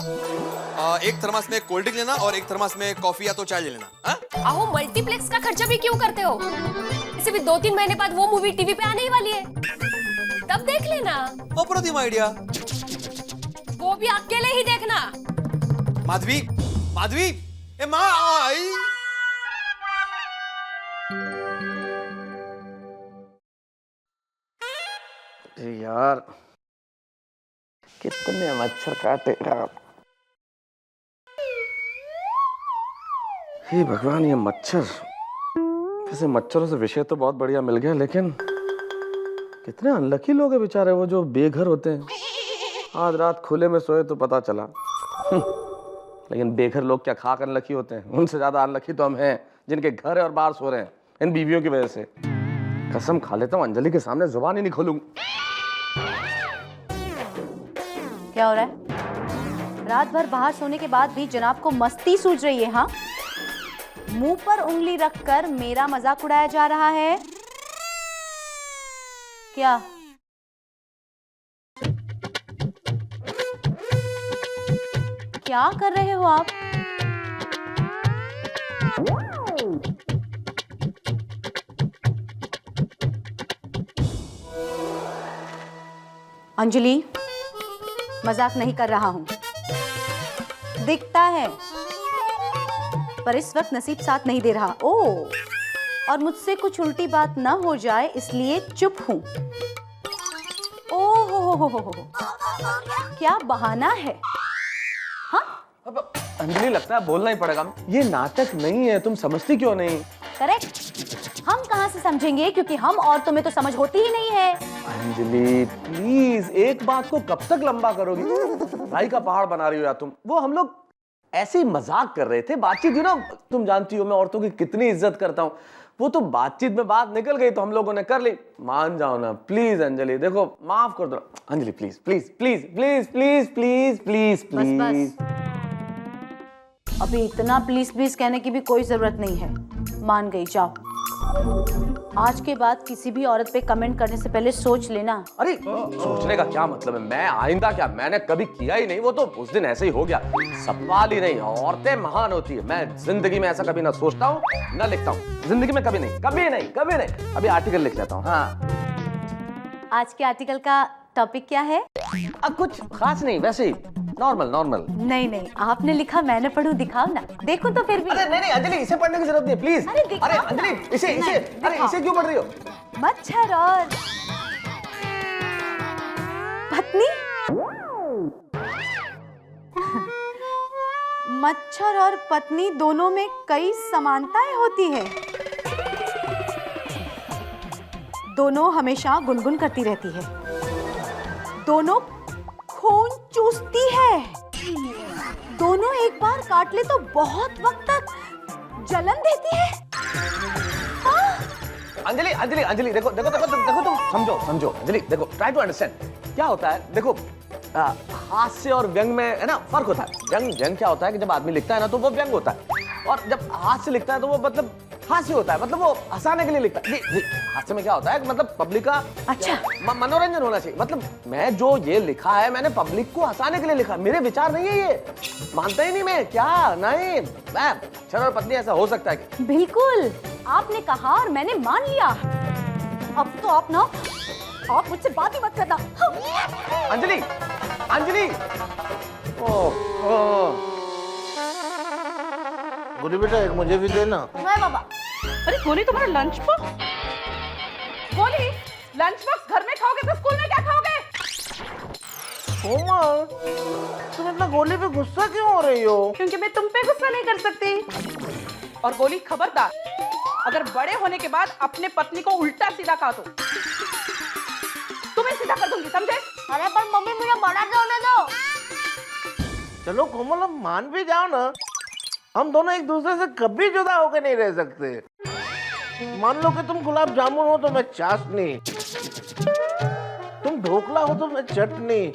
एक थर्मास में कोल्ड ड्रिंक लेना और एक थर्मास में कॉफी या तो चाय ले लेना। हाँ? आओ, मल्टीप्लेक्स का खर्चा भी क्यों करते हो? इसे भी 2-3 महीने बाद वो मूवी टीवी पे आने ही वाली है, तब देख लेना। अप्रतिम आइडिया। वो भी अकेले ही देखना। माधवी, माधवी, ए माँ आई। यार कितने मच्छर काटे यार। हे भगवान, ये मच्छर। वैसे मच्छरों से विषय तो बहुत बढ़िया मिल गया, लेकिन कितने अनलकी लोग हैं बेचारे वो जो बेघर होते हैं। आज रात खुले में सोए तो पता चला। लेकिन बेघर लोग क्या खाक अनलकी होते हैं, उनसे ज्यादा अनलकी तो हम हैं जिनके घर है और बाहर सो रहे हैं इन बीवियों की वजह से। कसम खा लेता हूँ अंजलि के सामने जुबान ही नहीं खोलूंगा। क्या हो रहा है? रात भर बाहर सोने के बाद भी जनाब को मस्ती सूझ रही है? हाँ, मुंह पर उंगली रखकर मेरा मजाक उड़ाया जा रहा है क्या? क्या कर रहे हो आप? अंजलि, मजाक नहीं कर रहा हूं, दिखता है, पर इस वक्त नसीब साथ नहीं दे रहा। ओह, और मुझसे कुछ उल्टी बात ना हो जाए इसलिए चुप हूं। ओह हो, क्या बहाना है? हाँ? अब अंजलि, लगता है बोलना ही पड़ेगा। ये नाटक नहीं है, तुम समझती क्यों नहीं? करेक्ट, हम कहां से समझेंगे, क्योंकि हम औरतों में तो समझ होती ही नहीं है। अंजलि प्लीज, एक बात को कब तक लंबा करोगी? भाई का पहाड़ बना रही हो यार तुम। वो हम लोग ऐसे ही मजाक कर रहे थे, बातचीत थी ना। तुम जानती हो मैं औरतों की कितनी इज्जत करता हूँ। वो तो बातचीत में बात निकल गई तो हम लोगों ने कर ली। मान जाओ ना प्लीज अंजलि, देखो माफ कर दो Anjali, please please please please please please please please. अभी इतना प्लीज प्लीज कहने की भी कोई जरूरत नहीं है। मान गई, जाओ। आज के बाद किसी भी औरत पे कमेंट करने से पहले सोच लेना। अरे सोचने का क्या मतलब है? मैं आइंदा क्या, मैंने कभी किया ही नहीं। वो तो उस दिन ऐसे ही हो गया, सवाल ही नहीं। औरतें महान होती है। मैं जिंदगी में ऐसा कभी ना सोचता हूँ ना लिखता हूँ, जिंदगी में कभी नहीं, कभी नहीं, कभी नहीं। अभी आर्टिकल लिख लेता हूँ। हाँ, आज के आर्टिकल का टॉपिक क्या है? अब कुछ खास नहीं, वैसे ही नॉर्मल नॉर्मल। नहीं नहीं, आपने लिखा, मैंने पढ़ूं, दिखाओ ना। देखो तो फिर भी। अरे नहीं नहीं अंजलि, इसे पढ़ने की जरूरत नहीं है प्लीज। अरे अंजलि, इसे इसे अरे इसे क्यों पढ़ रही हो? मच्छर और पत्नी। मच्छर और पत्नी दोनों में कई समानताएं होती है। दोनों हमेशा गुनगुन करती रहती है, दोनों खून चूसती है, दोनों एक बार काट ले तो बहुत वक्त तक जलन देती है। अंजलि अंजलि अंजलि, देखो देखो देखो देखो, तुम समझो समझो अंजलि, देखो ट्राई टू अंडरस्टैंड। क्या होता है, देखो हास्य और व्यंग में है ना फर्क होता है। व्यंग व्यंग क्या होता है कि जब आदमी लिखता है ना तो वो व्यंग होता है, और जब हास्य लिखता है तो वो मतलब हास्य होता है, मतलब वो हंसाने के लिए लिखता है। हास्य में क्या होता है, मतलब पब्लिक का अच्छा मनोरंजन होना चाहिए। मतलब मैं जो ये लिखा है मैंने पब्लिक को हंसाने के लिए लिखा, मेरे विचार नहीं है ये। मानता ही नहीं मैं, क्या नहीं मच्छर और पत्नी ऐसा हो सकता है? बिल्कुल, आपने कहा और मैंने मान लिया। अब तो आप मुझसे बात ही मत करना। अंजलि अंजलि, गोली बेटा एक मुझे भी देना। नहीं बाबा। अरे गोली, तुम्हारा लंच बॉक्स? गोली, लंच बॉक्स घर में खाओगे तो स्कूल में क्या खाओगे? कोमल, तुम इतना गोली पे गुस्सा क्यों हो रही हो? क्योंकि मैं तुम पे गुस्सा नहीं कर सकती। और गोली, खबरदार, अगर बड़े होने के बाद अपने पत्नी को उल्टा सीधा कहा तो तुम्हें सीधा कर दूंगी, समझे? अरे पर मम्मी, मुझे बड़ा होने दो। चलो कोमल, अब मान भी जाओ ना, हम दोनों एक दूसरे से कभी जुदा होकर नहीं रह सकते। मान लो कि तुम गुलाब जामुन हो तो मैं चाशनी, तुम ढोकला हो तो मैं चटनी,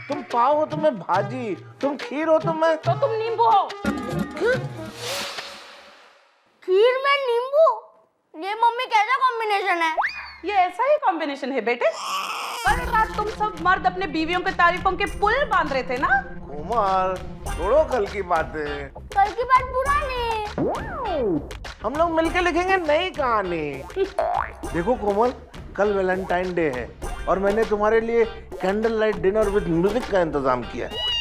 तुम पाव हो तो मैं भाजी, तुम खीर हो तो मैं तुम नींबू हो। खीर में नींबू? ये मम्मी कैसा कॉम्बिनेशन है? ये ऐसा ही कॉम्बिनेशन है बेटे। कल रात तुम सब मर्द अपने बीवियों के तारीफों के पुल बांध रहे थे ना? कोमल, छोड़ो कल की बातें। कल की बात पुरानी। हम लोग मिलकर लिखेंगे नई कहानी। देखो कोमल, कल वैलेंटाइन डे है और मैंने तुम्हारे लिए candle light dinner with music का इंतजाम किया है।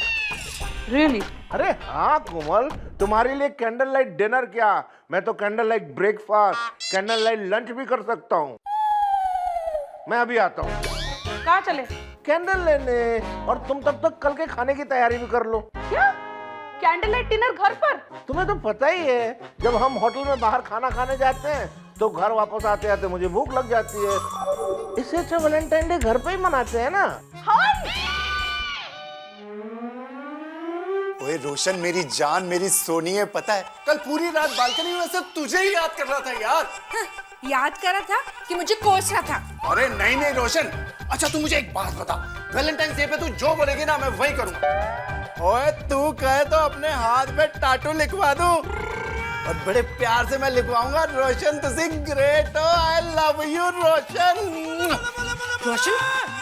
Really? अरे हाँ कोमल, तुम्हारे लिए कैंडल लाइट डिनर क्या, मैं तो candle light breakfast, candle light lunch भी कर सकता हूँ। मैं अभी आता हूँ। कहाँ चले? कैंडल लेने, और तुम तब तक कल के खाने की तैयारी भी कर लो। क्या? कैंडल लाइट डिनर घर पर? तुम्हें तो पता ही है, जब हम होटल में बाहर खाना खाने जाते हैं तो घर वापस आते आते मुझे भूख लग जाती है। इससे अच्छा वैलेंटाइन डे घर पे ही मनाते हैं ना। ओए रोशन, मेरी जान, मेरी सोनी है, पता है कल पूरी रात बालकनी में सिर्फ तुझे ही याद कर रहा था यार। याद कर रहा था कि मुझे कोस रहा था? अरे नहीं नहीं रोशन, अच्छा तू मुझे एक बात बता, वैलेंटाइन डे पे तू जो बोलेगी ना मैं वही करूंगा। ओए तू कहे तो अपने हाथ पे टाटू लिखवा दूं। और बड़े प्यार से मैं लिखवाऊंगा, रोशन तुसी ग्रेट हो, आई लव यू रोशन। रोशन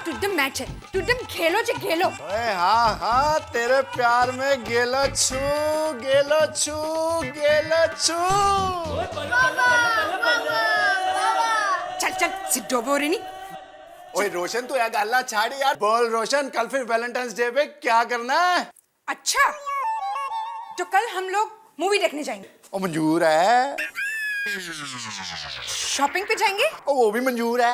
तू एकदम मैच है, तू एकदम खेलो जे खेलो। ओए हाँ हाँ, तेरे प्यार में गेलो छू गेलो छू गेलो छू। चल चल सिद्धो बोरेनी। ओए रोशन तू या गाला छाड़ी यार, बोल रोशन कल फिर वैलेंटाइंस डे पे क्या करना है? अच्छा तो कल हम लोग मूवी देखने जाएंगे। ओ मंजूर है। शॉपिंग पे जाएंगे। ओ वो भी मंजूर है।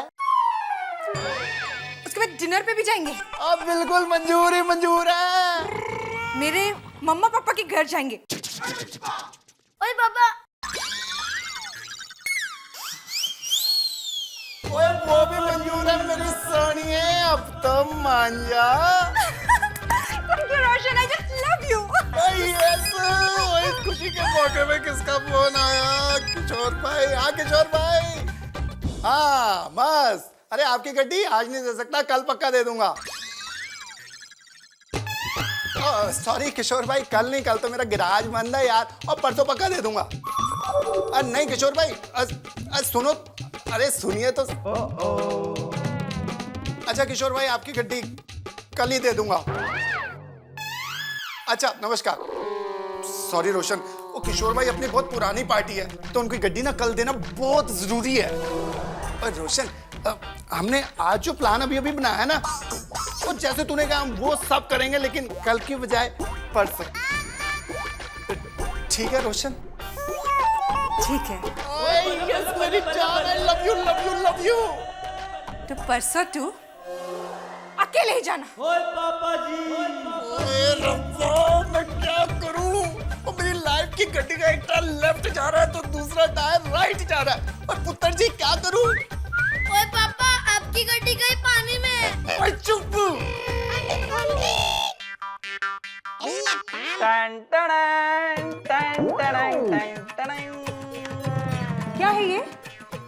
उसके बाद डिनर पे भी जाएंगे। अब बिल्कुल मंजूर ही मंजूर है। मेरे मम्मा पापा के घर जाएंगे। ओए पापा, ओए वो भी मंजूर है मेरी सोनिए, अब तो मान जा। Roshan I just love you. Yes, ओए खुशी के मौके में किसका फोन आया? किशोर भाई। हाँ किशोर भाई। हाँ बस, अरे आपकी गड्डी आज नहीं दे सकता, कल पक्का दे दूंगा। सॉरी किशोर भाई, कल नहीं, कल तो मेरा गिराज बंद है यार, और परसों पक्का दे दूंगा। नहीं किशोर भाई, सुनो, अरे सुनिए तो। अच्छा किशोर भाई, आपकी गड्डी कल ही दे दूंगा। अच्छा नमस्कार। सॉरी रोशन, वो किशोर भाई अपनी बहुत पुरानी पार्टी है, तो उनकी गड्डी ना कल देना बहुत जरूरी है। और रोशन, हमने आज जो प्लान अभी अभी बनाया है ना, वो जैसे तूने कहा हम वो सब करेंगे, लेकिन कल की बजाय परसों। ठीक है रोशन? ठीक है। यस मेरी जान, I love you love you love you. तो परसों तू अकेले ही जाना। ओए पापा जी, ओए रब्बा, मैं क्या करूं? और मेरी लाइफ की गड्डी का एक टायर लेफ्ट जा रहा है तो दूसरा टायर राइट जा रहा है, और पुत्र जी क्या करूं? ओए पापा, आपकी गड्डी गई पानी में। ओए चुप। क्या है ये?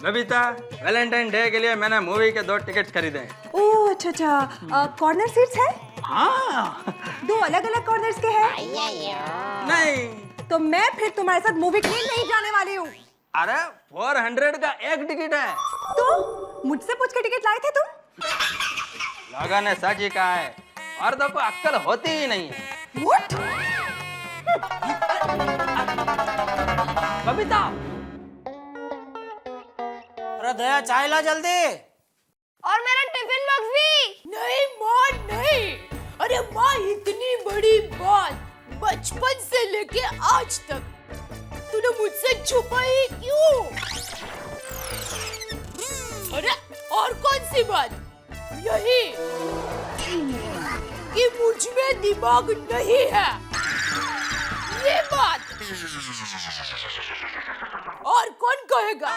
बबीता, वैलेंटाइन डे के लिए मैंने मूवी के 2 टिकट्स खरीदे हैं। ओह अच्छा अच्छा, कॉर्नर सीट्स है? हाँ। 2 अलग अलग कॉर्नर्स के हैं? नहीं। तो मैं फिर तुम्हारे साथ मूवी के लिए नहीं जाने वाली हूँ। अरे 400 का एक टिकट है। तो मुझसे पूछ के टिकट लाए थे तुम? लोगों ने सच ही कहा है, औरतों को अक्ल होती ही नहीं है। What? बबीता, अरे दया चाय ला जल्दी। और मेरा टिफिन बॉक्स भी। नहीं माँ नहीं, अरे माँ इतनी बड़ी बात बचपन से लेके आज तक तूने मुझसे छुपाई क्यों? अरे और कौन सी बात? यही कि मुझ में दिमाग नहीं है, ये बात। और कौन कहेगा?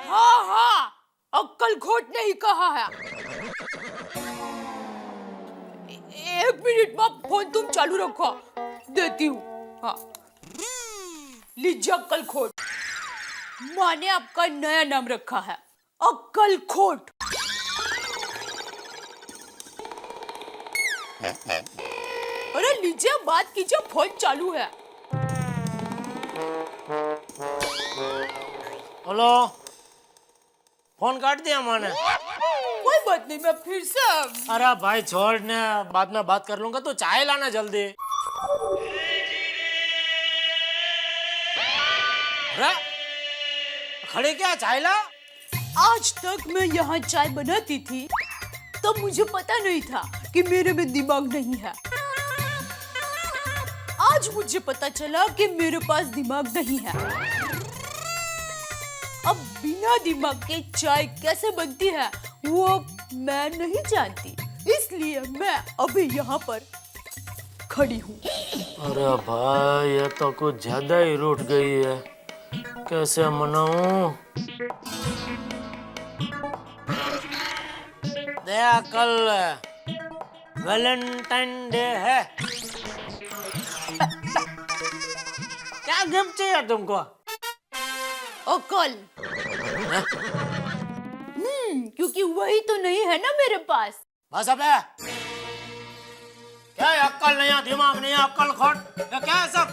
हाँ हाँ, अक्कल खोट नहीं कहा है। 1 मिनट माँ, फोन तुम चालू रखो, देती हूँ। हाँ लीजिए अक्कल खोट। माँ ने आपका नया नाम रखा है, अक्कल खोट। अरे लीजिए, बात कीजिए, फोन चालू है। हेलो, फोन काट दिया माँ ने। कोई बात नहीं, मैं फिर से। अरे भाई छोड़ ने, बाद में बात कर लूंगा। तो चाय लाना जल्दी। अरे खड़े क्या, चाय ला। आज तक मैं यहाँ चाय बनाती थी तो मुझे पता नहीं था कि मेरे में दिमाग नहीं है। आज मुझे पता चला कि मेरे पास दिमाग नहीं है। अब बिना दिमाग के चाय कैसे बनती है वो मैं नहीं जानती, इसलिए मैं अभी यहाँ पर खड़ी हूँ। अरे भाई ये तो कुछ ज्यादा ही रूठ गई है, कैसे मनाऊं? दया कल वैलेंटाइन डे है, क्या गिफ्ट चाहिए तुमको? ओ कल। क्योंकि वही तो नहीं है ना मेरे पास। बस अब है क्या, अक्ल नहीं है, दिमाग नहीं है, अक्ल खोट, क्या है सब?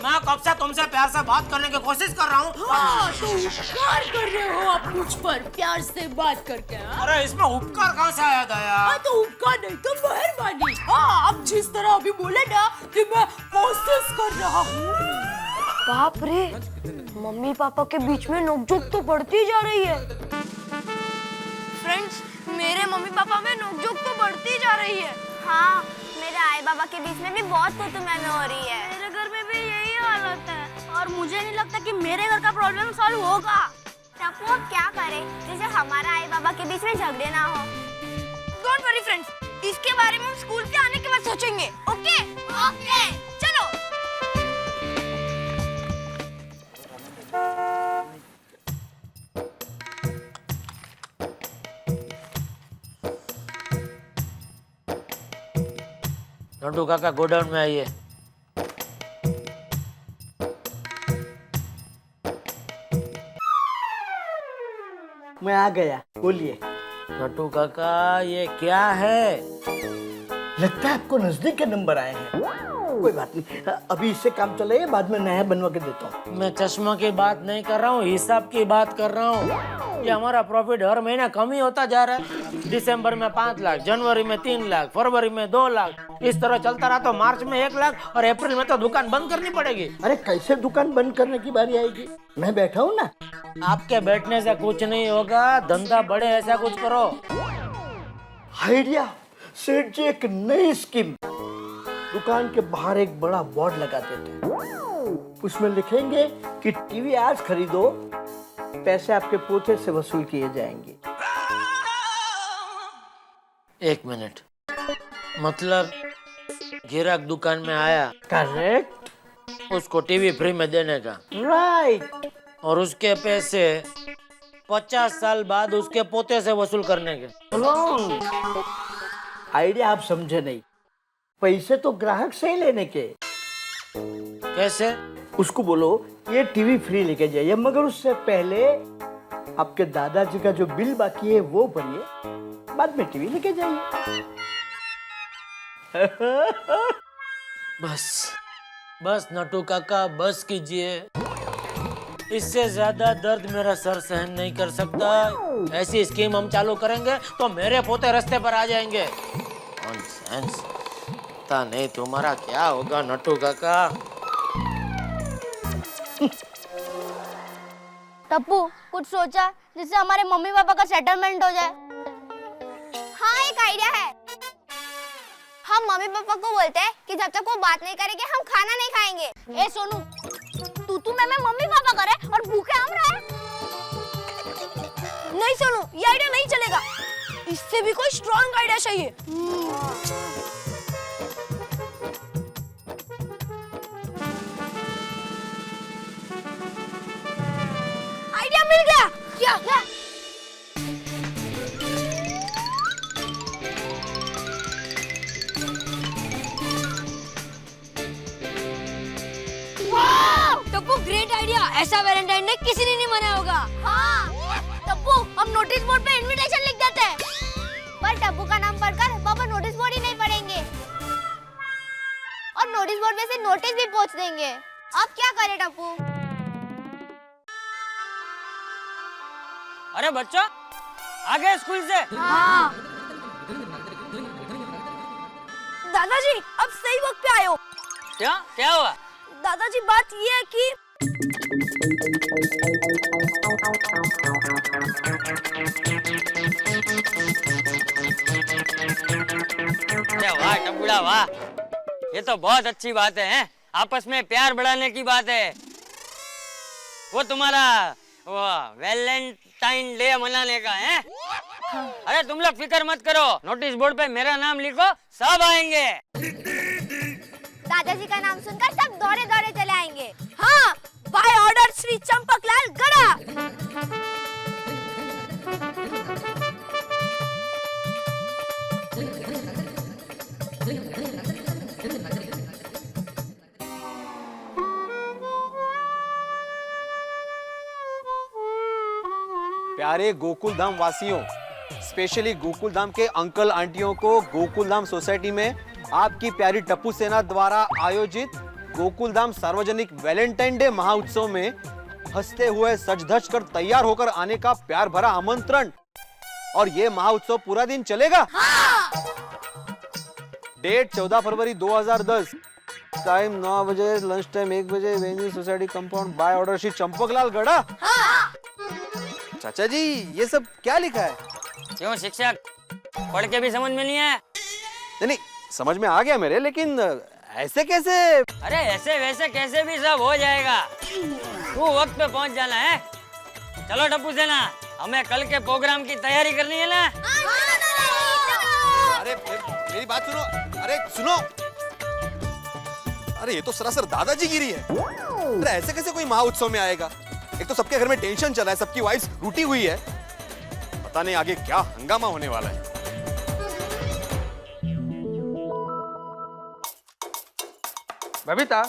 मैं कब से तुमसे प्यार से बात करने की कोशिश कर रहा हूँ। हाँ, तो उपकार कर रहे हो आप मुझ पर प्यार से बात करके। हाँ? अरे इसमें उपकार कहाँ से आया दया? हाँ, तो उपकार नहीं तो मेहरबानी। हाँ, आप जिस तरह अभी बोले ना कि मैं कोशिश कर रहा हूँ। बाप रे, मम्मी पापा के बीच में नोकझोंक तो बढ़ती जा रही है। फ्रेंड्स, मेरे मम्मी पापा में नोकझोंक तो बढ़ती जा रही है। हाँ, मेरे आई बाबा के बीच में भी बहुत कुतुहल हो रही है। मेरे घर में भी यही हालत है और मुझे नहीं लगता कि मेरे घर का प्रॉब्लम सॉल्व होगा। टप्पू अब क्या करे जिससे हमारा आई बाबा के बीच में झगड़े ना हो। डोंट वरी फ्रेंड्स, इसके बारे में हम स्कूल से आने के बाद सोचेंगे। ओके ओके, चलो। नंटू काका गोडाउन में आइए। मैं आ गया, बोलिए। नंटू काका ये क्या है? लगता है आपको नजदीक के नंबर आए हैं। कोई बात नहीं, अभी इससे काम चलाइए, बाद में नया बनवा के देता हूँ। मैं चश्मा की बात नहीं कर रहा हूँ, हिसाब की बात कर रहा हूँ। ये हमारा प्रॉफिट हर महीना कम ही होता जा रहा है। दिसंबर में 5 लाख, जनवरी में 3 लाख, फरवरी में 2 लाख। इस तरह चलता रहा तो मार्च में 1 लाख और अप्रैल में तो दुकान बंद करनी पड़ेगी। अरे कैसे दुकान बंद करने की बारी आएगी? मैं बैठा हूँ ना। आपके बैठने से कुछ नहीं होगा, धंधा बढ़े ऐसा कुछ करो। आइडिया सेठ जी, एक नई स्कीम। दुकान के बाहर एक बड़ा बोर्ड लगा देते हैं, उसमें लिखेंगे कि टीवी आज खरीदो, पैसे आपके पोते से वसूल किए जाएंगे। 1 मिनट, मतलब गिराक दुकान में आया, करेक्ट, उसको टीवी फ्री में देने का। राइट। और उसके पैसे 50 साल बाद उसके पोते से वसूल करने के। रॉन्ग। आइडिया आप समझे नहीं। पैसे तो ग्राहक से ही लेने के। कैसे? उसको बोलो ये टीवी फ्री लेके जाइए, मगर उससे पहले आपके दादाजी का जो बिल बाकी है वो भरिए, बाद में टीवी लेके जाइए। बस नटू काका, बस कीजिए। इससे ज्यादा दर्द मेरा सर सहन नहीं कर सकता। ऐसी स्कीम हम चालू करेंगे तो मेरे पोते रास्ते पर आ जाएंगे। नॉनसेंस। पता नहीं तुम्हारा क्या होगा नटू काका। टप्पू, कुछ सोचा जिससे हमारे मम्मी पापा का सेटलमेंट हो जाए? हाँ, एक आइडिया है। हम मम्मी पापा को बोलते हैं कि जब तक वो बात नहीं करेंगे हम खाना नहीं खाएंगे। ए सोनू, तू मैं मम्मी पापा करे और भूखे हम रहे। नहीं सोनू, ये आइडिया नहीं चलेगा। इससे भी कोई स्ट्रॉन्ग आइडिया चाहिए। आइडिया मिल गया। क्या? Tappu, great idea. ऐसा वैलेंटाइन डे किसी ने नहीं मनाया होगा। हाँ टप्पू, हम नोटिस बोर्ड पे इनविटेशन लिख देते हैं। पर टप्पू का नाम पढ़कर पापा नोटिस बोर्ड ही नहीं पढ़ेंगे और नोटिस बोर्ड में से नोटिस भी पहुंच देंगे। अब क्या करें टप्पू? अरे बच्चा, आ गए स्कूल से? हाँ। दादाजी, अब सही वक्त पे आए हो। क्या हुआ? दादाजी, बात ये है कि अरे वाह टबुड़ा वाह, ये तो बहुत अच्छी बात है, हैं? आपस में प्यार बढ़ाने की बात है। वो तुम्हारा वो वैलेंटाइन डे मनाने का है? अरे तुम लोग फिक्र मत करो, नोटिस बोर्ड पे मेरा नाम लिखो, सब आएंगे। दादाजी का नाम सुनकर सब दौड़े दौड़े चले आएंगे। हाँ, बाय ऑर्डर श्री चंपकलाल गड़ा। प्यारे गोकुल धाम वासियों, स्पेशली गोकुल धाम के अंकल आंटियों को गोकुल धाम सोसाइटी में आपकी प्यारी टप्पू सेना द्वारा आयोजित गोकुलधाम सार्वजनिक वैलेंटाइन डे महाउत्सव में हंसते हुए सज धज कर तैयार होकर आने का प्यार भरा आमंत्रण। और ये महाउत्सव पूरा दिन चलेगा। डेट 14 फरवरी 2010, टाइम 9 बजे, लंच टाइम 1 बजे, venue society compound, by order Shri Champaklal Gada. चाचा जी ये सब क्या लिखा है? क्यों शिक्षक, पढ़ के भी समझ में नहीं है? नहीं समझ में आ गया मेरे, लेकिन ऐसे कैसे? अरे ऐसे वैसे कैसे भी सब हो जाएगा, तू वक्त पे पहुंच जाना है। चलो टप्पू सेना, हमें कल के प्रोग्राम की तैयारी करनी है ना। अरे मेरी बात सुनो, अरे सुनो, अरे ये तो सरासर दादाजी गिरी है। अरे ऐसे कैसे कोई महाउत्सव में आएगा? एक तो सबके घर में टेंशन चला है, सबकी वाइफ्स रूठी हुई है, पता नहीं आगे क्या हंगामा होने वाला है। बबीता,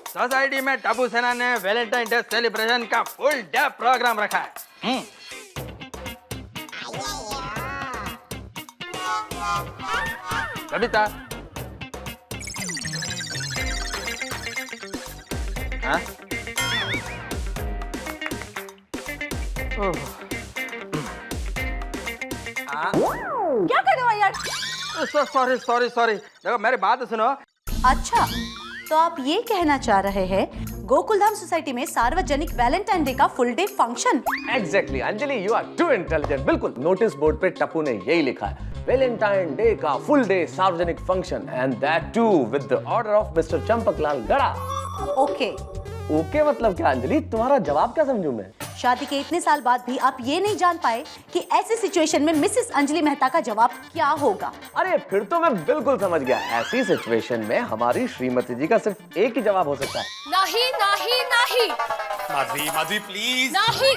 सोसाइटी में टप्पू सेना ने वैलेंटाइन डे सेलिब्रेशन का फुल डे प्रोग्राम रखा है। बबीता, हाँ? क्या कर रहे हो यार? सॉरी सॉरी सॉरी, देखो मेरी बात सुनो। अच्छा, तो आप ये कहना चाह रहे हैं गोकुलधाम सोसाइटी में सार्वजनिक वैलेंटाइन डे का full day function? Exactly Anjali, you are too intelligent. बिल्कुल, नोटिस बोर्ड पे टप्पू ने यही लिखा है, वैलेंटाइन डे का फुल डे सार्वजनिक function, and that too with the order of mister Champaklal Gada. Okay okay मतलब क्या अंजलि, तुम्हारा जवाब क्या समझूं मैं? शादी के इतने साल बाद भी आप ये नहीं जान पाए कि ऐसी सिचुएशन में मिसेस अंजलि मेहता का जवाब क्या होगा? अरे फिर तो मैं बिल्कुल समझ गया। ऐसी सिचुएशन में हमारी श्रीमती जी का सिर्फ एक ही जवाब हो सकता है। नहीं नहीं नहीं माधवी, माधवी प्लीज। नहीं,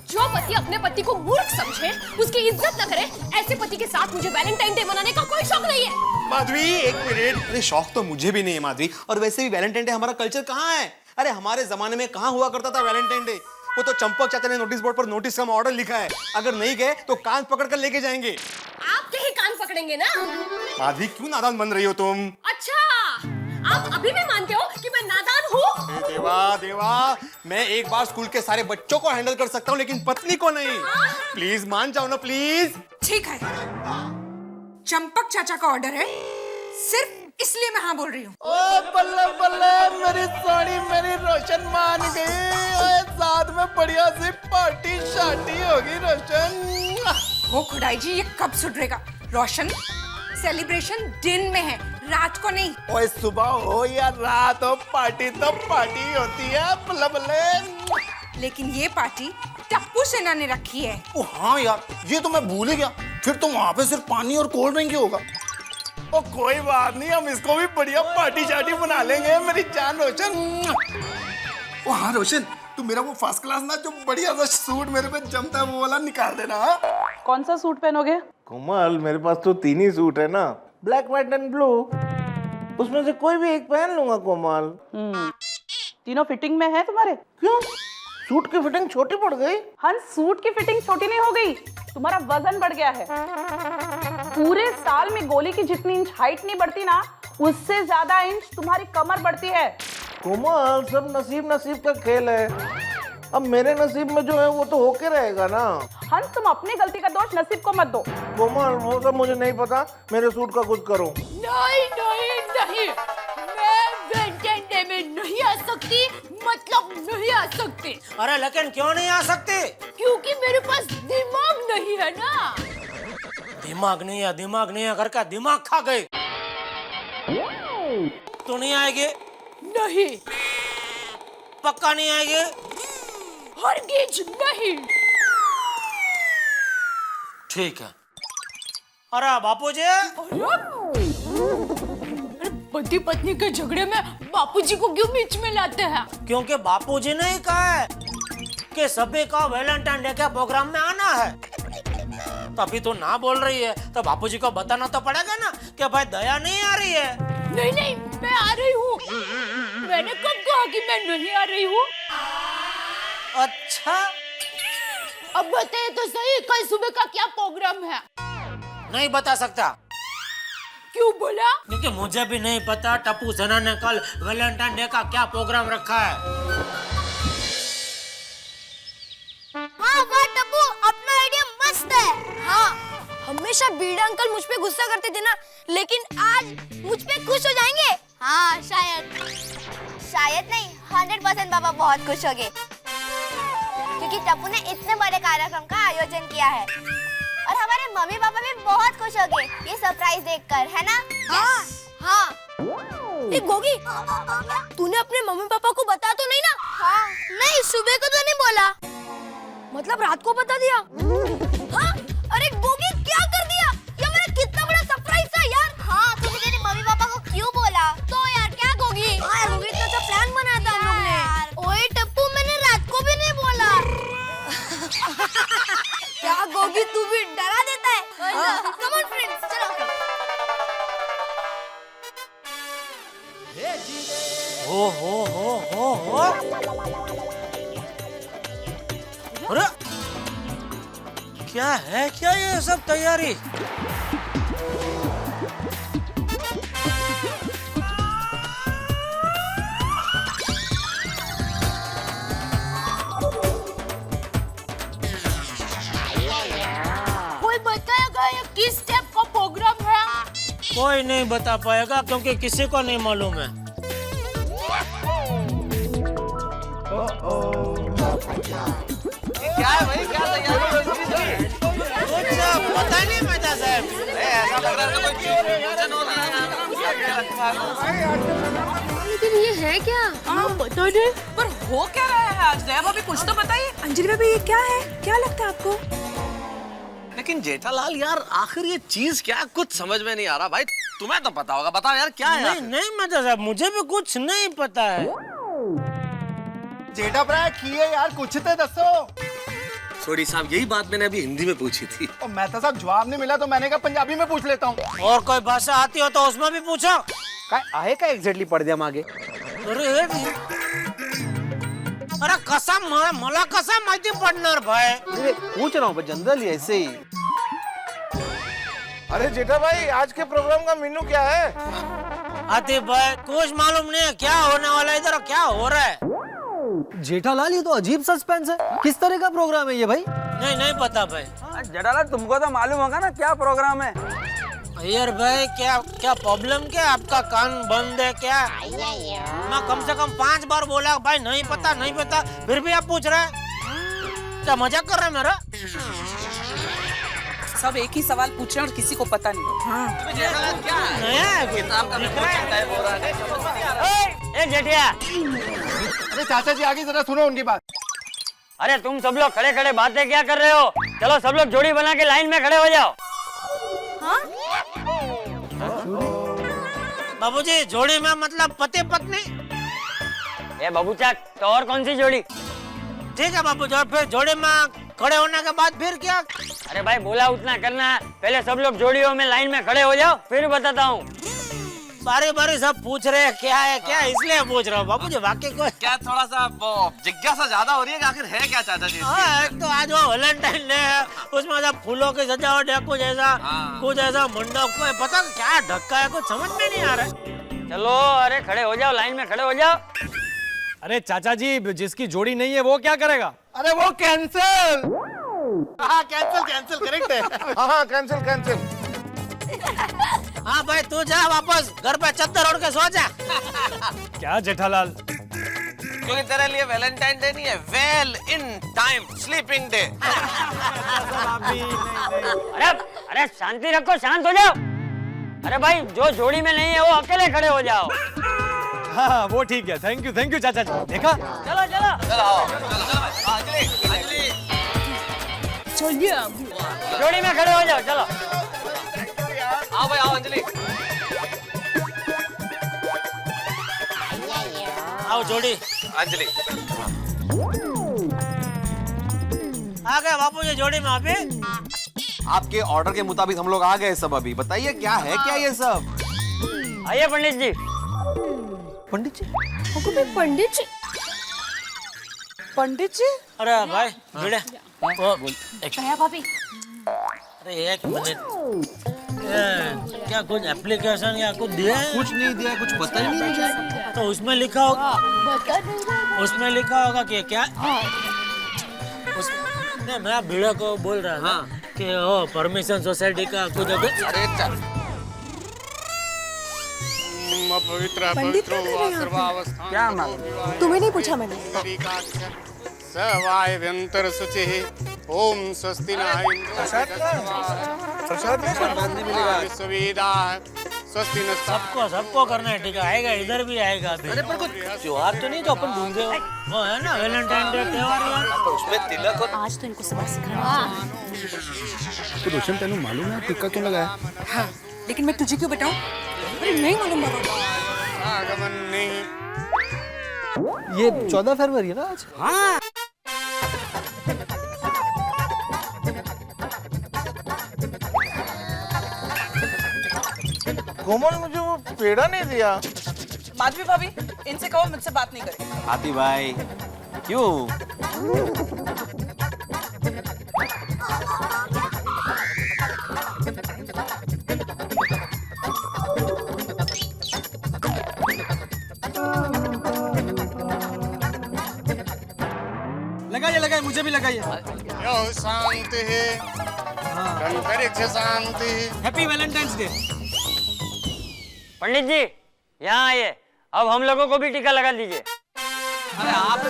जो पति अपने पति को मूर्ख समझे, उसकी इज्जत न करे, ऐसे पति के साथ मुझे वैलेंटाइन डे मनाने का कोई शौक नहीं है। माधवी एक मिनट, अरे शौक तो मुझे भी नहीं है माधवी, और वैसे भी वैलेंटाइन डे हमारा कल्चर कहाँ है? अरे हमारे जमाने में कहाँ हुआ करता था वैलेंटाइन डे? वो तो चंपक चाचा ने नोटिस बोर्ड पर नोटिस का ऑर्डर लिखा है, अगर नहीं गए तो कान पकड़ कर लेके जाएंगे। आपके ही कान पकड़ेंगे ना। माधवी क्यों नादान बन रही हो तुम? अच्छा, आप अभी भी मानते हो कि मैं नादान हूँ? देवा देवा, मैं एक बार स्कूल के सारे बच्चों को हैंडल कर सकता हूँ, लेकिन पत्नी को नहीं। प्लीज मान जाओ ना प्लीज। ठीक है, चंपक चाचा का ऑर्डर है, सिर्फ इसलिए मैं हाँ बोल रही हूँ। ओ बल्ले बल्ले, मेरी साड़ी मेरी रोशन मान गई। ओए साथ में बढ़िया सी पार्टी शार्टी होगी रोशन। हो खुदाई जी, ये कब सुधरेगा? रोशन, सेलिब्रेशन दिन में है, रात को नहीं। ओए सुबह हो या रात हो, पार्टी तो पार्टी होती है। बल्ले बल्ले। लेकिन ये पार्टी टप्पू सेना ने रखी है। ओ हाँ यार, ये तो मैं भूल ही गया। फिर तो वहाँ पे सिर्फ पानी और कोल्ड ड्रिंक ही होगा। ओ कोई बात नहीं, हम इसको भी बढ़िया पार्टी शार्टी बना लेंगे मेरी जान रोशन। ओ हाँ रोशन, तू मेरा वो फर्स्ट क्लास ना जो बढ़िया सा सूट मेरे पे जमता है वो वाला निकाल देना। हाँ? कौन सा सूट पहनोगे? कोमल, मेरे पास तो 3 ही सूट है ना, ब्लैक व्हाइट एंड ब्लू। उसमें से कोई भी एक पहन लूंगा कोमल। तीनों फिटिंग में है तुम्हारे? क्यों? सूट की फिटिंग छोटी पड़ गई? हंस, सूट की फिटिंग छोटी नहीं हो गई, तुम्हारा वजन बढ़ गया है। पूरे साल में गोली की जितनी इंच हाइट नहीं बढ़ती ना, उससे ज्यादा इंच तुम्हारी कमर बढ़ती है। कोमल, सब नसीब नसीब का खेल है। अब मेरे नसीब में जो है वो तो होके रहेगा ना। हंस, तुम अपनी गलती का दोष नसीब को मत दो। कोमल, वो सब मुझे नहीं पता, मेरे सूट का कुछ करो। नहीं नहीं नहीं, मैं वैलेंटाइन डे में नहीं आ सकती, मतलब नहीं आ सकती। अरे लेकिन क्यों नहीं आ सकते? क्योंकि मेरे पास दिमाग नहीं है ना। दिमाग नहीं है करके दिमाग खा गए। तो नहीं आएगी? नहीं। पक्का नहीं आएगी? हरगिज नहीं। ठीक है। अरे बापूजी, पति पत्नी के झगड़े में बापूजी को क्यों बीच में लाते हैं? क्योंकि बापूजी ने ही कहा है कि सभी का वैलेंटाइन डे के प्रोग्राम में आना है। तभी तो ना बोल रही है, तो बापूजी को बताना तो पड़ेगा ना कि भाई दया नहीं आ रही है। नहीं नहीं, मैं आ रही हूँ। मैंने कब कहा कि मैं नहीं आ रही हूँ? अच्छा, अब बताइए तो सही, कल सुबह का क्या प्रोग्राम है? नहीं बता सकता। क्यों बोला? क्योंकि मुझे भी नहीं पता टप्पू सेना ने कल वैलेंटाइन डे का क्या प्रोग्राम रखा है। हाँ वाह टप्पू, अपना आइडिया मस्त है। हाँ, हमेशा बीड़ा अंकल मुझ पे गुस्सा करते थे ना, लेकिन आज मुझ पे खुश हो जाएंगे। हाँ शायद नहीं, 100% पापा बहुत खुश होंगे, क्योंकि टप्पू ने इतने बड़े कार्यक्रम का आयोजन किया है और हमारे मम्मी पापा भी बहुत खुश होंगे ये सरप्राइज देखकर, है ना? हाँ। ए गोगी, तूने अपने मम्मी पापा को बता तो नहीं ना? हाँ। नहीं, सुबह को तो नहीं बोला, मतलब रात को बता दिया। हाँ? अरे गोगी क्या कर दिया? ये मेरा कितना बड़ा सरप्राइज था यार। हाँ, तूने तेरे मम्मी पापा को क्यों बोला? तो यार क्या गोगी? हाँ यार गोगी, इतना अच्छा प्लान बनाया था हम लोग ने। ओए टप्पू, मैंने रात को भी नहीं बोला। क्या गोगी, तू भी डरा देता है। कम ऑन फ्रेंड्स, चलो। हो। अरे क्या है क्या ये सब तैयारी? कोई बताएगा ये किस टाइप का प्रोग्राम है? कोई नहीं बता पाएगा क्योंकि किसी को नहीं मालूम है। क्या है भाई, क्या तैयारी? कुछ पता नहीं मेहता साहब, ऐसा लग रहा है कोई फंक्शन हो रहा है। लेकिन ये है क्या? पता नहीं, पर हो क्या रहा है आज? दया भाभी कुछ तो बताइए। अंजलि भाभी ये क्या है? क्या लगता है आपको? लेकिन जेठालाल यार, आखिर ये चीज क्या, कुछ समझ में नहीं आ रहा भाई। तुम्हें तो पता होगा, बताओ यार क्या है? नहीं मेहता साहब, मुझे भी कुछ नहीं पता है। जेठा भरा किए यार, कुछ तो दसो। सोडी साहब, यही बात मैंने अभी हिंदी में पूछी थी। और मेहता साहब जवाब नहीं मिला तो मैंने कहा पंजाबी में पूछ लेता हूँ। और कोई भाषा आती हो तो उसमें भी पूछो। आहे का एक्झॅक्टली पडद्या मागे? अरे कसम, मला कसं माहिती पडणार भाई? पूछ रहा हूँ, जनरली ऐसे ही। अरे जेठा भाई, आज के प्रोग्राम का मेनू क्या है? आतिफ भाई, कुछ मालूम नहीं है क्या होने वाला है इधर, क्या हो रहा है? जेठालाल, ये तो अजीब सस्पेंस है। किस तरह का प्रोग्राम है ये भाई? नहीं पता भाई। जेठालाल, तुमको तो मालूम होगा ना क्या प्रोग्राम है? यार भाई, क्या प्रॉब्लम, क्या आपका कान बंद है क्या? मैं कम से कम 5 बार बोला भाई, नहीं पता, फिर भी आप पूछ रहे हैं? क्या मजाक कर रहे हैं मेरा? सब एक ही सवाल पूछ रहे हैं और किसी को पता नहीं। हाँ। जेठिया, अरे चाचा जी आगे जरा सुनो उनकी बात। अरे तुम सब लोग खड़े खड़े बातें क्या कर रहे हो? चलो सब लोग जोड़ी बना के लाइन में खड़े हो जाओ। बाबूजी, जोड़ी में मतलब पति पत्नी? ए बाबूचा, तो और कौन सी जोड़ी? ठीक है बाबूजी, और फिर जोड़ी में खड़े होने के बाद फिर क्या? अरे भाई, बोला उतना करना है। पहले सब लोग जोड़ियों में लाइन में खड़े हो जाओ, फिर बताता हूँ। बारी सब पूछ रहे हैं क्या है क्या, इसलिए पूछ रहा हूँ बाबूजी। वाकई को क्या थोड़ा सा जिज्ञासा ज्यादा हो रही है कि आखिर है क्या चाचा जी? एक तो आज वो वैलेंटाइन डे है, उसमें सब फूलों की सजावट है, कुछ ऐसा मंडप को पता क्या ढक्का है, कुछ समझ में नहीं आ रहा है। चलो, अरे खड़े हो जाओ, लाइन में खड़े हो जाओ। अरे चाचा जी, जिसकी जोड़ी नहीं है वो क्या करेगा? अरे वो कैंसिल। हाँ कैंसिल करेक्ट है। हाँ कैंसिल। हाँ भाई, तू जा वापस घर पे चद्दर ओढ़ के सो जा। क्या जेठालाल? क्योंकि तेरे लिए वैलेंटाइन डे नहीं है, well in time sleeping day. अरे शांति रखो, शांत हो जाओ। अरे भाई, जो जोड़ी में नहीं है वो अकेले खड़े हो जाओ। हाँ वो ठीक है। थैंक यू चाचा जी। देखा? चलो चलिए जोड़ी में खड़े हो जाओ। चलो आओ भाई, आओ अंजलि। आओ जोड़ी। अंजलि आ गए बापूजी जोड़ी में। अभी आपके ऑर्डर के मुताबिक हम लोग आ गए सब। अभी बताइए क्या है क्या ये सब? आइए पंडित जी। पंडित जी? पंडित जी? अरे भाई भिड़े दया भाभी, अरे एक मिनट, क्या कुछ एप्लीकेशन या कुछ दिया है? कुछ नहीं दिया, कुछ पता ही नहीं मुझे। तो उसमें लिखा होगा, उसमें लिखा होगा कि क्या नहीं, मैं भिड़ा को बोल रहा था कि ओ परमिशन सोसाइटी का कुछ अरे पंडित क्या मालूम? तुम्हें नहीं पूछा मैंने। सवायव्यंतर शुचिः ओम स्वस्ति न स्वस्ति न सबको करना है, ठीक है? आएगा, इधर भी आएगा अभी। अरे पर कुछ त्योहार तो नहीं जो अपन भूल गए? वो है ना वैलेंटाइन डे त्योहार है, उसमें तिलक और आज तो इनको सबक सिखाना। तो रोशन तेनू मालूम है टिक्का क्यों लगाया? हाँ, लेकिन मैं तुझे क्यों बताऊं? अरे नहीं मालूम बाबा। आगमन नहीं। ये 14 फरवरी है ना आज? हाँ। कोमल मुझे वो पेड़ा नहीं दिया। माधवी भाभी, इनसे कहो मुझसे बात नहीं करे। हाथी भाई क्यों? लगाइए, मुझे भी लगाइए। शांति है, अंतरिक्ष शांति। Happy Valentine's day. Pandit ji यहाँ आइए, अब हम लोगों को भी टीका लगा दीजिए। अरे आप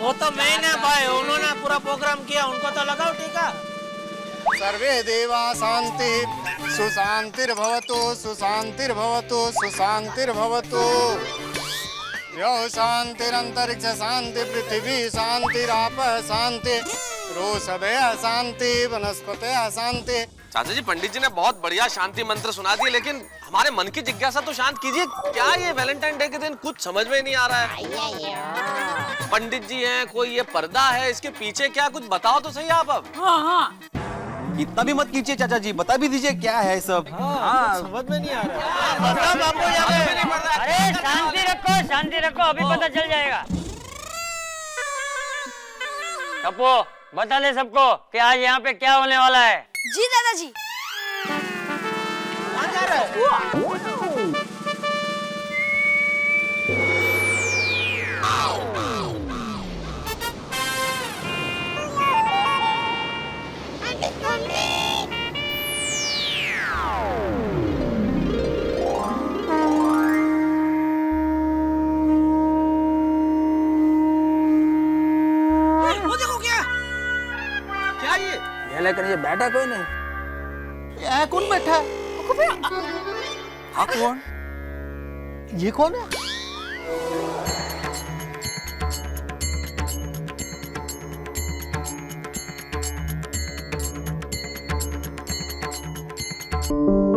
वो तो मैंने भाई, उन्होंने पूरा प्रोग्राम किया, उनको तो लगाओ टीका। सर्वे देवा शांति सुशांतिर्भवतु सुशांतिर्भवतु सुशांतिर्भवतु। यो शांतिरंतरिक्ष शांति पृथ्वी शांतिराप शांति रोषभय शांति वनस्पतय शांति। चाचा जी, पंडित जी ने बहुत बढ़िया शांति मंत्र सुना दिए, लेकिन हमारे मन की जिज्ञासा तो शांत कीजिए। क्या ये वैलेंटाइन डे के दिन कुछ समझ में नहीं आ रहा है? पंडित जी हैं, कोई ये पर्दा है, इसके पीछे क्या कुछ बताओ तो सही आप अब। हाँ। इतना भी मत कीजिए चाचा जी, बता भी दीजिए क्या है सब। समझ में नहीं आ रहा। अरे शांति रखो, अभी पता चल जाएगा। टप्पू, बता दे सबको कि आज यहाँ पे क्या होने वाला है। जी दादाजी। कहाँ जा रहा है? लेकिन ये बैठा कोई नहीं। यहाँ कौन बैठा है? हाँ कौन? ये कौन है? Thank you.